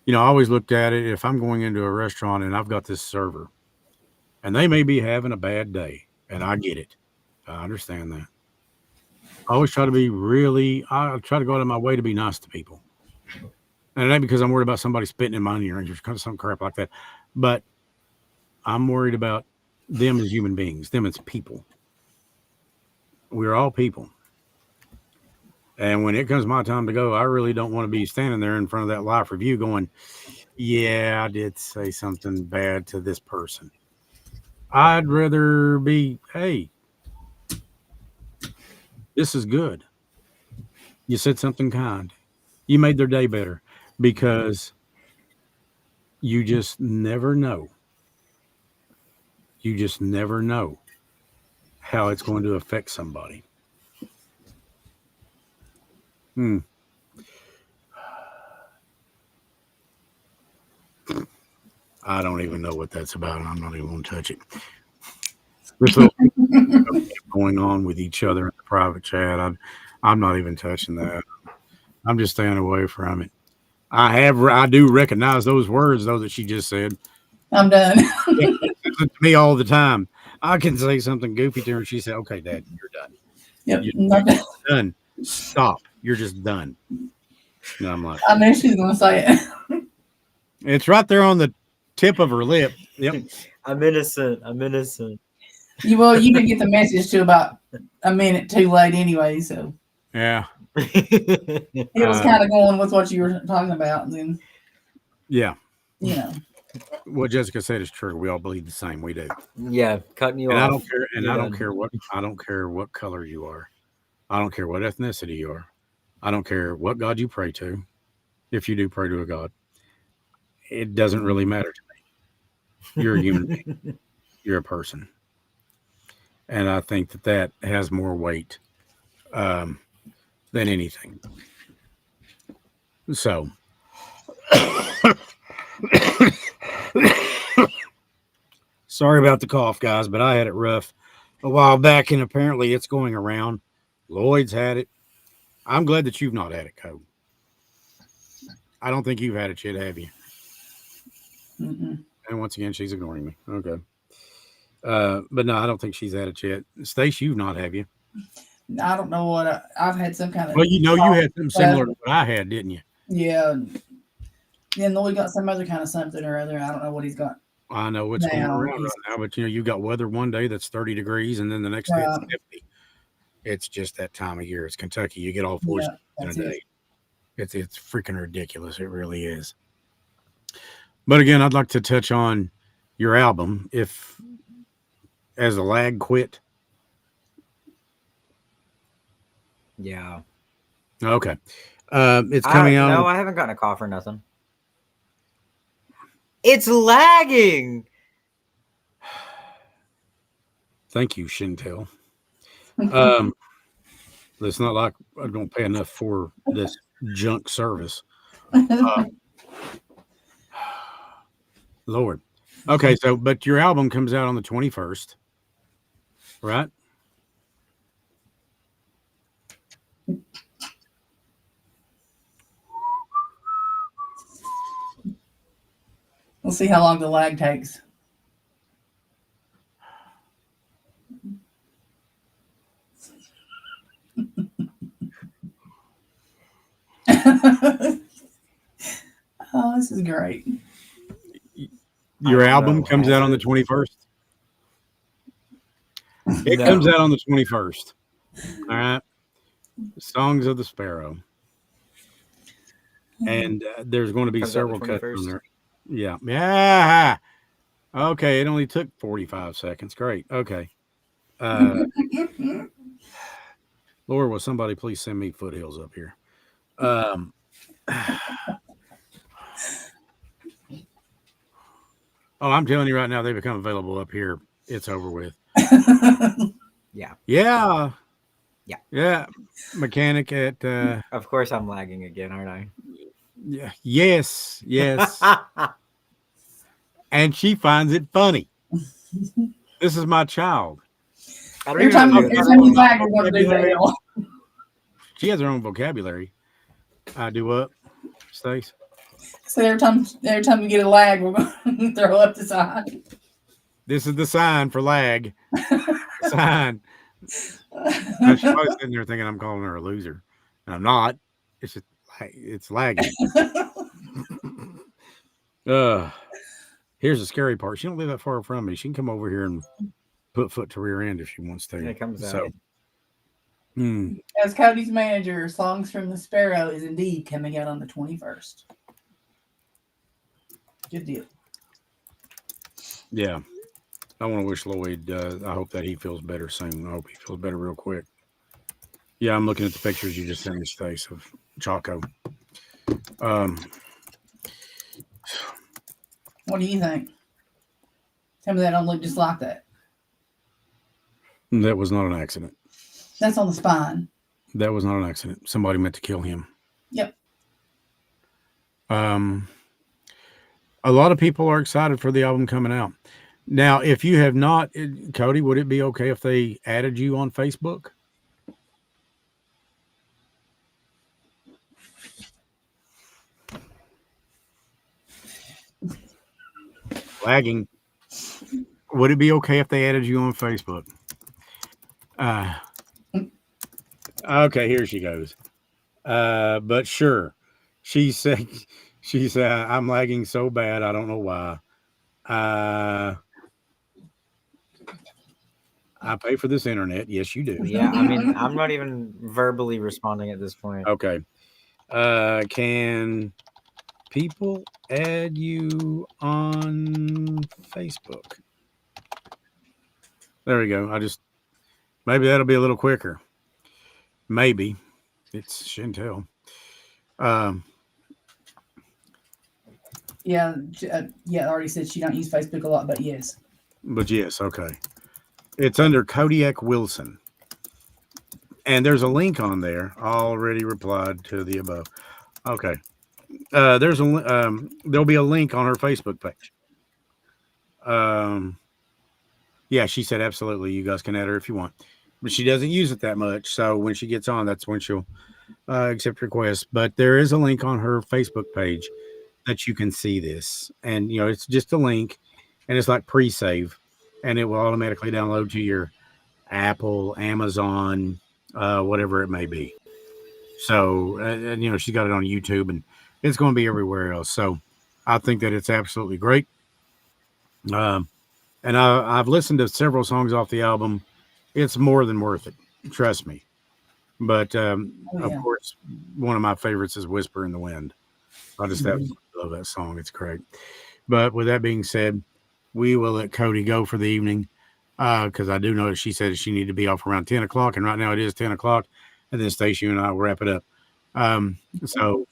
You know, I always looked at it, if I'm going into a restaurant and I've got this server and they may be having a bad day, and I get it. I understand that. I always try to I try to go out of my way to be nice to people. And it ain't because I'm worried about somebody spitting in my ear or some crap like that. But I'm worried about them as human beings, them as people. We're all people. And when it comes my time to go, I really don't want to be standing there in front of that live review going, yeah, I did say something bad to this person. I'd rather be, hey, this is good. You said something kind. You made their day better, because you just never know. You just never know how it's going to affect somebody. I don't even know what that's about, and I'm not even going to touch it. This little going on with each other in the private chat, I'm not even touching that. I'm just staying away from it. I do recognize those words though that she just said. I'm done. To me all the time. I can say something goofy to her, and she said, "Okay, Dad, you're done. Yep, You're done. Stop. You're just done." And I'm like, I knew she was going to say it. it's right there on the tip of her lip. Yep. I'm innocent. I'm innocent. You didn't get the message till about a minute too late anyway, so Yeah. it was kind of going with what you were talking about, and then Yeah. you know. What Jessica said is true. We all believe the same. We do. Yeah, cutting you And off. I don't care. And I don't care what color you are. I don't care what ethnicity you are. I don't care what God you pray to. If you do pray to a God, it doesn't really matter to me. You're a human being. You're a person. And I think that has more weight than anything. So, sorry about the cough, guys, but I had it rough a while back, and apparently it's going around. Lloyd's had it. I'm glad that you've not had it, Code. I don't think you've had it yet, have you? Mm-mm. And once again, she's ignoring me. Okay. But no, I don't think she's had it yet. Stace, you've not, have you? I don't know what I've had some kind of. Well, you know, you had something similar to what I had, didn't you? Yeah, Then Lloyd got some other kind of something or other. I don't know what he's got I know what's going now. around right now, but you got weather one day that's 30 degrees, and then the next day it's 50. It's just that time of year. It's Kentucky. You get all four Yeah, in a that's it. day. It's freaking ridiculous. It really is. But again, I'd like to touch on your album. If as a lag quit. Yeah. Okay. It's coming out. No, I haven't gotten a cough or nothing. It's lagging. Thank you, Chantel. It's not like I don't pay enough for this junk service. Lord. Okay, so but your album comes out on the 21st, right? We'll see how long the lag takes. Oh, this is great. Your album comes out on the 21st. It comes out on the 21st. All right. Songs of the Sparrow. And there's going to be several cuts on there. Yeah. Yeah. Okay. It only took 45 seconds. Great. Okay. Lord, will somebody please send me Foothills up here? Oh, I'm telling you right now, they become available up here. It's over with. Yeah. Yeah. Yeah. Yeah. Mechanic at Of course I'm lagging again, aren't I? Yeah. Yes. Yes. And she finds it funny. This is my child. Every time you lag, we're going to do that. She has her own vocabulary. I do what, Stace? So every time we get a lag, we're going to throw up the sign. This is the sign for lag. Sign. She's probably sitting there thinking I'm calling her a loser. And I'm not. It's just it's lagging. Here's the scary part. She don't live that far from me. She can come over here and put foot to rear end if she wants to. It comes so, out. As Cody's manager, Songs from the Sparrow is indeed coming out on the 21st. Good deal. Yeah. I want to wish Lloyd, I hope that he feels better soon. I hope he feels better real quick. Yeah, I'm looking at the pictures you just sent me, Stace, of Chaco. What do you think? Tell me that don't look just like that. That was not an accident. That's on the spine. That was not an accident. Somebody meant to kill him. Yep. A lot of people are excited for the album coming out. Now, if you have not, Cody, would it be okay if they added you on Facebook? Lagging. Would it be okay if they added you on Facebook? Okay, here she goes. But sure. She said, I'm lagging so bad. I don't know why. I pay for this internet. Yes, you do. Yeah, I mean, I'm not even verbally responding at this point. Okay. Can people add you on Facebook? There we go. Maybe that'll be a little quicker. Maybe. It's Chantel. Yeah, I already said she don't use Facebook a lot, but yes. But yes, okay. It's under Kodiak Wilson. And there's a link on there. Already replied to the above. Okay. There'll be a link on her Facebook page. Yeah, she said absolutely. You guys can add her if you want. But she doesn't use it that much. So when she gets on, that's when she'll accept requests. But there is a link on her Facebook page that you can see this. And, it's just a link. And it's like pre-save. And it will automatically download to your Apple, Amazon, whatever it may be. So, and she's got it on YouTube. And it's going to be everywhere else. So I think that it's absolutely great. Um, and I've listened to several songs off the album. It's more than worth it. Trust me. But Oh of yeah. course, one of my favorites is "Whisper in the Wind." I just Mhm. absolutely love that song. It's great. But with that being said, we will let Cody go for the evening because I do know that she said she needed to be off around 10 o'clock, and right now it is 10 o'clock. And then Stacia and I will wrap it up. So,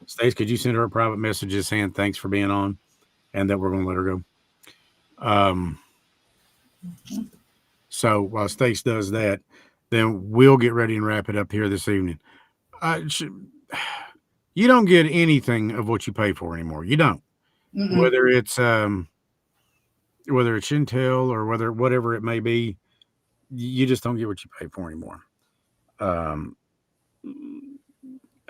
Stace, could you send her a private message just saying thanks for being on and that we're going to let her go? So while Stace does that, then we'll get ready and wrap it up here this evening. Sh- you don't get anything of what you pay for anymore. You don't. Mm-mm. Whether it's Intel or whatever it may be, you just don't get what you pay for anymore. Um,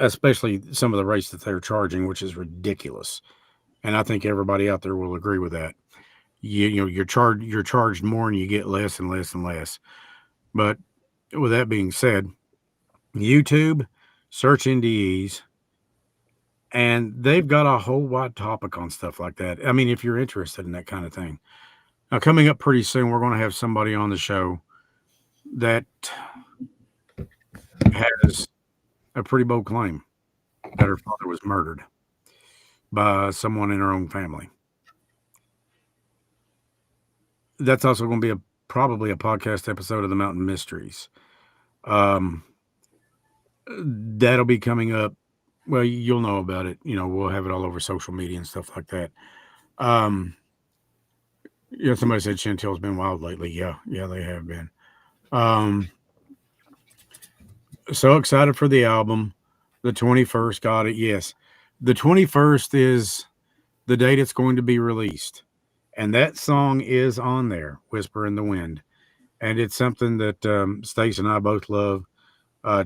Especially some of the rates that they're charging, which is ridiculous. And I think everybody out there will agree with that. You know you're charged more and you get less and less and less. But with that being said, YouTube, search NDEs, and they've got a whole wide topic on stuff like that. I mean, if you're interested in that kind of thing. Now, coming up pretty soon, we're going to have somebody on the show that has a pretty bold claim that her father was murdered by someone in her own family. That's also going to be probably a podcast episode of the Mountain Mysteries. Um, that'll be coming up. Well, you'll know about it. We'll have it all over social media and stuff like that. Somebody said Chantel's been wild lately. Yeah, they have been. Um, so excited for the album. The 21st, got it. Yes, the 21st is the date it's going to be released, and that song is on there, "Whisper in the Wind," and it's something that Stace and I both love.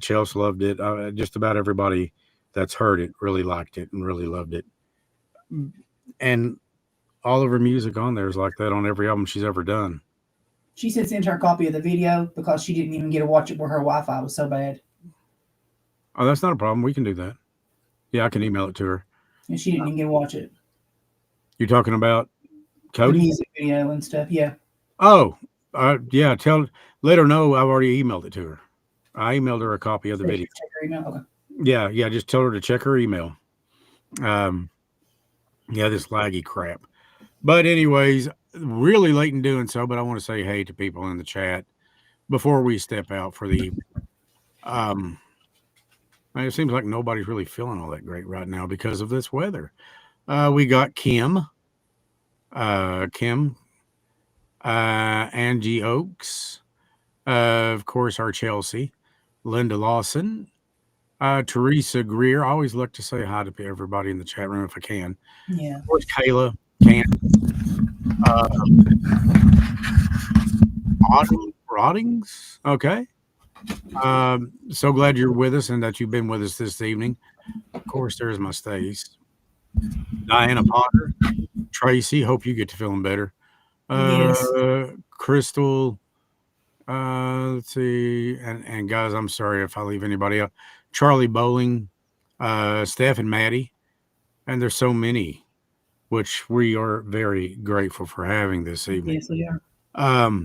Chelsea loved it. Just about everybody that's heard it really liked it and really loved it. And all of her music on there is like that on every album she's ever done. She said send her a copy of the video because she didn't even get to watch it where her Wi-Fi was so bad, Oh, that's not a problem. We can do that. Yeah, I can email it to her. and she didn't even get to watch it. You're talking about The Cody? music video and stuff. Yeah. Oh, yeah. Let her know I've already emailed it to her. I emailed her a copy of the video. Check her email. Okay. Yeah. Just tell her to check her email. Yeah, this laggy crap. But anyways, really late in doing so, but I want to say hey to people in the chat before we step out for the evening. It seems like nobody's really feeling all that great right now because of this weather. We got Kim, Angie Oaks, of course, our Chelsea, Linda Lawson, Teresa Greer. I always look to say hi to everybody in the chat room if I can. Yeah. Of course, Kayla, Can, Roddings. Okay. So glad you're with us and that you've been with us this evening. Of course, there's my Stace. Diana Potter, Tracy. Hope you get to feeling better. Yes. Crystal. Let's see. And guys, I'm sorry if I leave anybody out. Charlie Bowling, Steph and Maddie. And there's so many, which we are very grateful for having this evening. Yes, we are.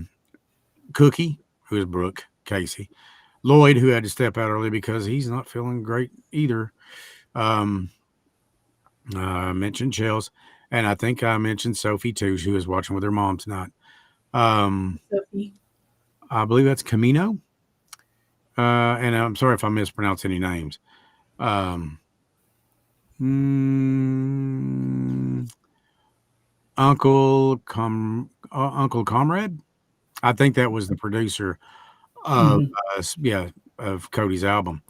Cookie, who is Brooke Casey. Lloyd, who had to step out early because he's not feeling great either. I mentioned Chels, and I think I mentioned Sophie too, who is watching with her mom tonight. Sophie. I believe that's Camino. And I'm sorry if I mispronounce any names. Uncle Comrade. I think that was the producer of of Cody's album.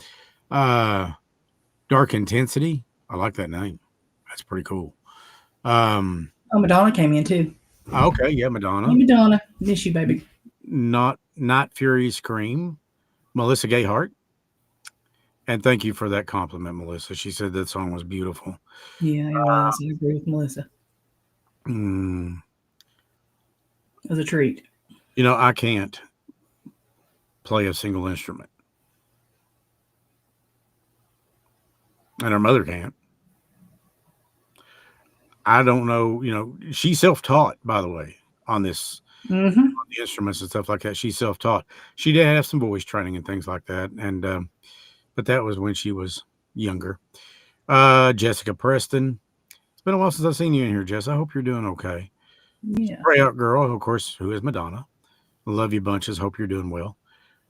Dark Intensity. I like that name. That's pretty cool. Oh, Madonna came in too. Okay, yeah, Madonna. Hey, Madonna. Miss you, baby. Not Fury Scream. Melissa Gayhart. And thank you for that compliment, Melissa. She said that song was beautiful. Yeah, it was. I agree with Melissa. It was a treat. I can't play a single instrument. And her mother can't. I don't know. She's self-taught, by the way, on this, Mm-hmm. on the instruments and stuff like that. She's self-taught. She did have some voice training and things like that, and but that was when she was younger. Jessica Preston. It's been a while since I've seen you in here, Jess. I hope you're doing okay. Yeah. Pray Out Girl, of course, who is Madonna. Love you bunches. Hope you're doing well.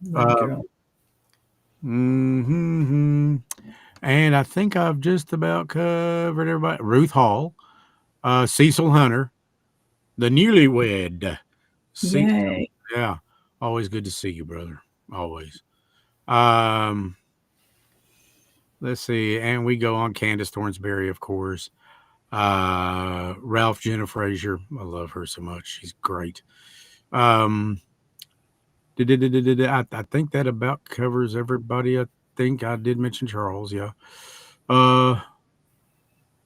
Little girl. hmm And I think I've just about covered everybody. Ruth Hall, Cecil Hunter, the newlywed. Cecil, Yay. yeah, always good to see you, brother. Always. Um, let's see, and we go on Candace Thornsberry, of course. Ralph Jenna Frazier, I love her so much. She's great. Um, I think that about covers everybody. I think I did mention Charles, yeah. Uh,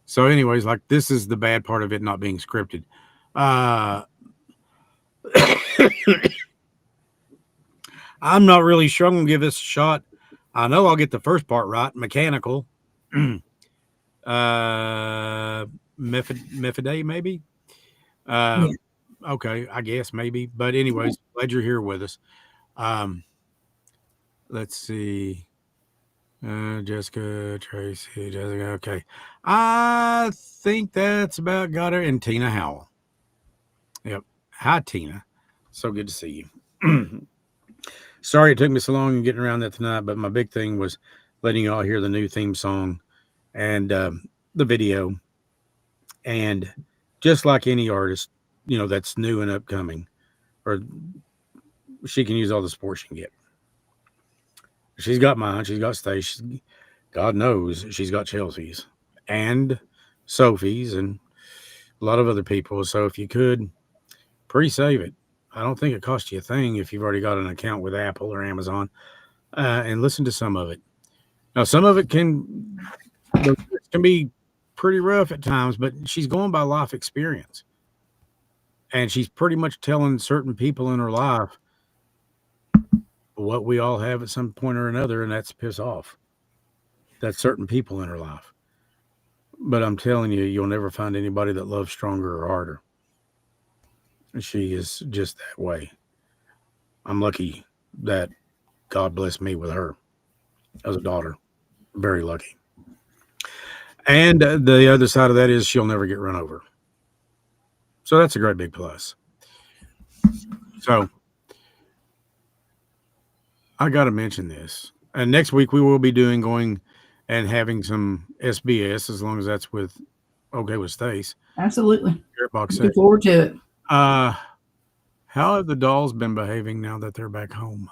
so, anyways, like this is the bad part of it not being scripted. Uh, I'm not really sure I'm gonna give this a shot. I know I'll get the first part right. Mechanical. Method maybe. Uh, Yeah. okay, I guess maybe. But anyways, glad you're here with us. Um, let's see. Jessica, Tracy, Jessica. Okay, I think that's about got her. And Tina Howell. Yep. Hi, Tina. So good to see you. Sorry it took me so long in getting around that tonight, but my big thing was letting y'all hear the new theme song and the video. And just like any artist, that's new and upcoming, or she can use all the support she can get. She's got mine. She's got Stacia. God knows she's got Chelsea's and Sophie's and a lot of other people. So if you could pre-save it, I don't think it costs you a thing if you've already got an account with Apple or Amazon, and listen to some of it. Now, some of it can be pretty rough at times, but she's going by life experience, and she's pretty much telling certain people in her life what we all have at some point or another, and that's piss off. That's certain people in her life. But I'm telling you, you'll never find anybody that loves stronger or harder. She is just that way. I'm lucky that God blessed me with her as a daughter. Very lucky. And the other side of that is she'll never get run over. So that's a great big plus. So I got to mention this. And next week we will be going and having some SBS, as long as that's okay with Stace. Absolutely. Box Looking forward to it. how have the dolls been behaving now that they're back home?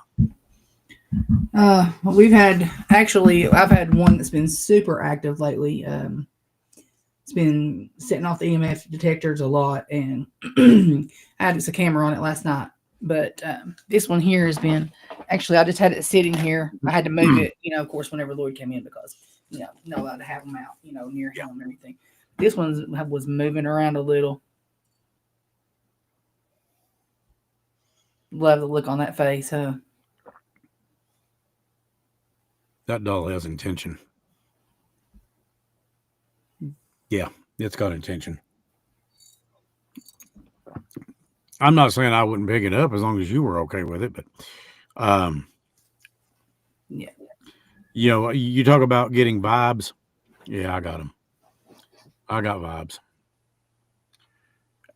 I've had one that's been super active lately. It's been setting off the EMF detectors a lot, and I had a camera on it last night. But this one here has been actually, I just had it sitting here. I had to move it, of course, whenever Lloyd came in because not allowed to have them out, near him and everything. This one was moving around a little. Love the look on that face, huh? That doll has intention. Yeah, it's got intention. I'm not saying I wouldn't pick it up as long as you were okay with it, but yeah. You talk about getting vibes. Yeah, I got them. I got vibes.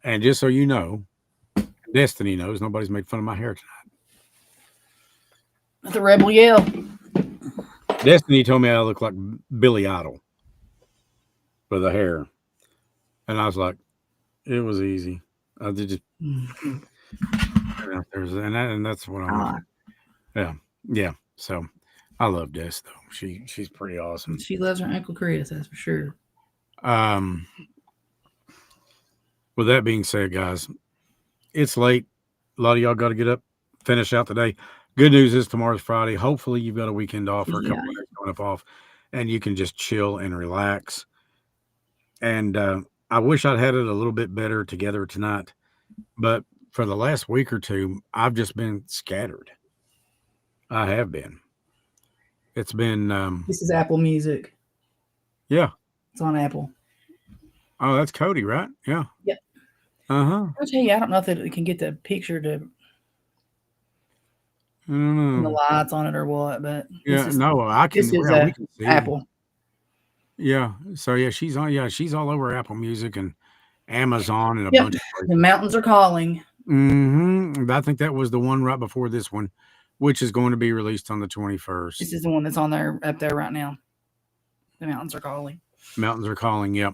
And just so you know, Destiny knows nobody's made fun of my hair tonight. The Rebel Yell. Destiny told me I look like Billy Idol with the hair. And I was like, it was easy. I did just and that's what I'm yeah. So I love Des though. She's pretty awesome. She loves her Uncle Chris, that's for sure. With that being said, guys, it's late. A lot of y'all got to get up, finish out the day. Good news is tomorrow's Friday. Hopefully you've got a weekend off or a couple of days going up off, and you can just chill and relax. And I wish I'd had it a little bit better together tonight, but for the last week or two, I've just been scattered. I have been. It's been. This is Apple Music. Yeah. It's on Apple. Oh, that's Cody, right? Yeah. Yep. Uh-huh. I'll tell you, I don't know if it can get the picture to I don't the know. lights on it or what, but Yeah, no, I can. this is Yeah, we can see. Apple. Yeah. So yeah, she's on. Yeah, she's all over Apple Music and Amazon and a Yep. bunch of The places. mountains are calling. I think that was the one right before this one, which is going to be released on the 21st. This is the one that's on there up there right now. The mountains are calling. Mountains are calling. Yep.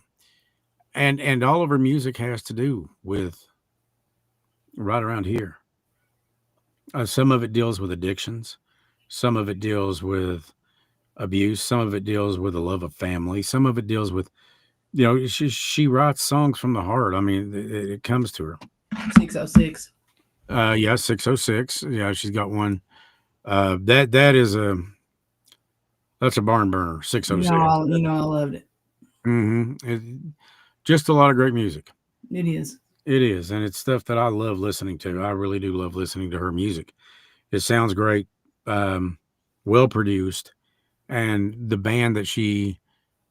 And all of her music has to do with right around here. Some of it deals with addictions. Some of it deals with abuse. Some of it deals with the love of family. Some of it deals with, she writes songs from the heart. I mean, it comes to her. 606. Yeah, 606. Yeah, she's got one. That's a barn burner. 606. I loved it. Just a lot of great music. It is. It is, and it's stuff that I love listening to. I really do love listening to her music. It sounds great, well produced, and the band that she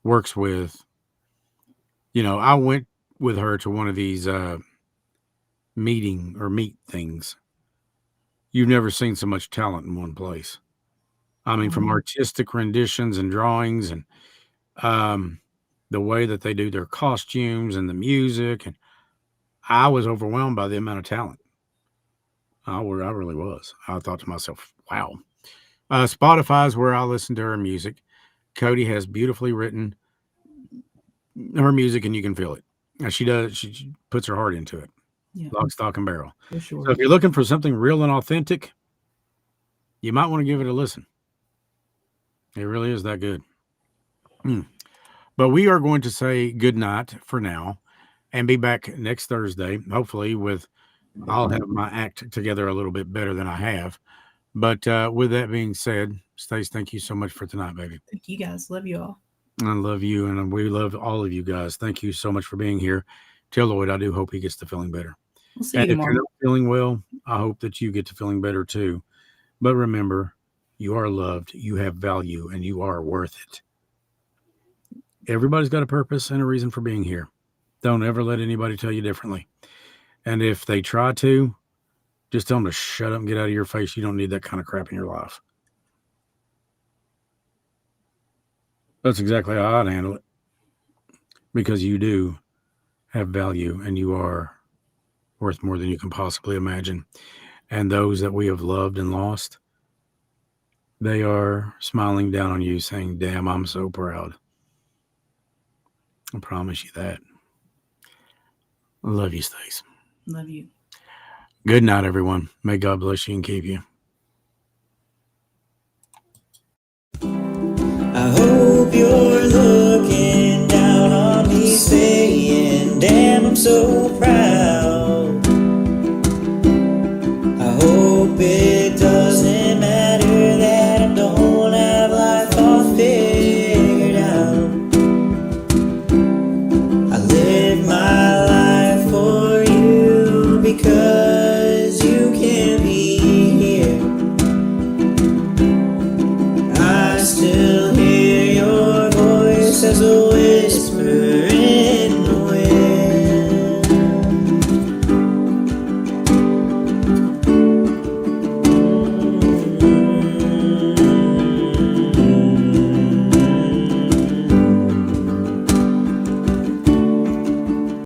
works with. I went with her to one of these meet things. You've never seen so much talent in one place. I mean, from artistic renditions and drawings, and the way that they do their costumes and the music, and I was overwhelmed by the amount of talent. I really was. I thought to myself, wow. Spotify is where I listen to her music. Cody has beautifully written her music, and you can feel it. She puts her heart into it. Yeah. Lock, stock, and barrel. For sure. So if you're looking for something real and authentic, you might want to give it a listen. It really is that good. But we are going to say good night for now and be back next Thursday, hopefully I'll have my act together a little bit better than I have. But with that being said, Stace, thank you so much for tonight, baby. Thank you guys. Love you all. I love you, and we love all of you guys. Thank you so much for being here. Tell Lloyd I do hope he gets to feeling better. We'll see And you if tomorrow. you're not feeling well, I hope that you get to feeling better too. But remember, you are loved, you have value, and you are worth it. Everybody's got a purpose and a reason for being here. Don't ever let anybody tell you differently. And if they try to, just tell them to shut up and get out of your face. You don't need that kind of crap in your life. That's exactly how I'd handle it. Because you do have value, and you are worth more than you can possibly imagine. And those that we have loved and lost, they are smiling down on you saying, damn, I'm so proud. I promise you that. I love you, Stace. Love you. Good night, everyone. May God bless you and keep you. I hope you're looking down on me saying, damn, I'm so proud. I hope it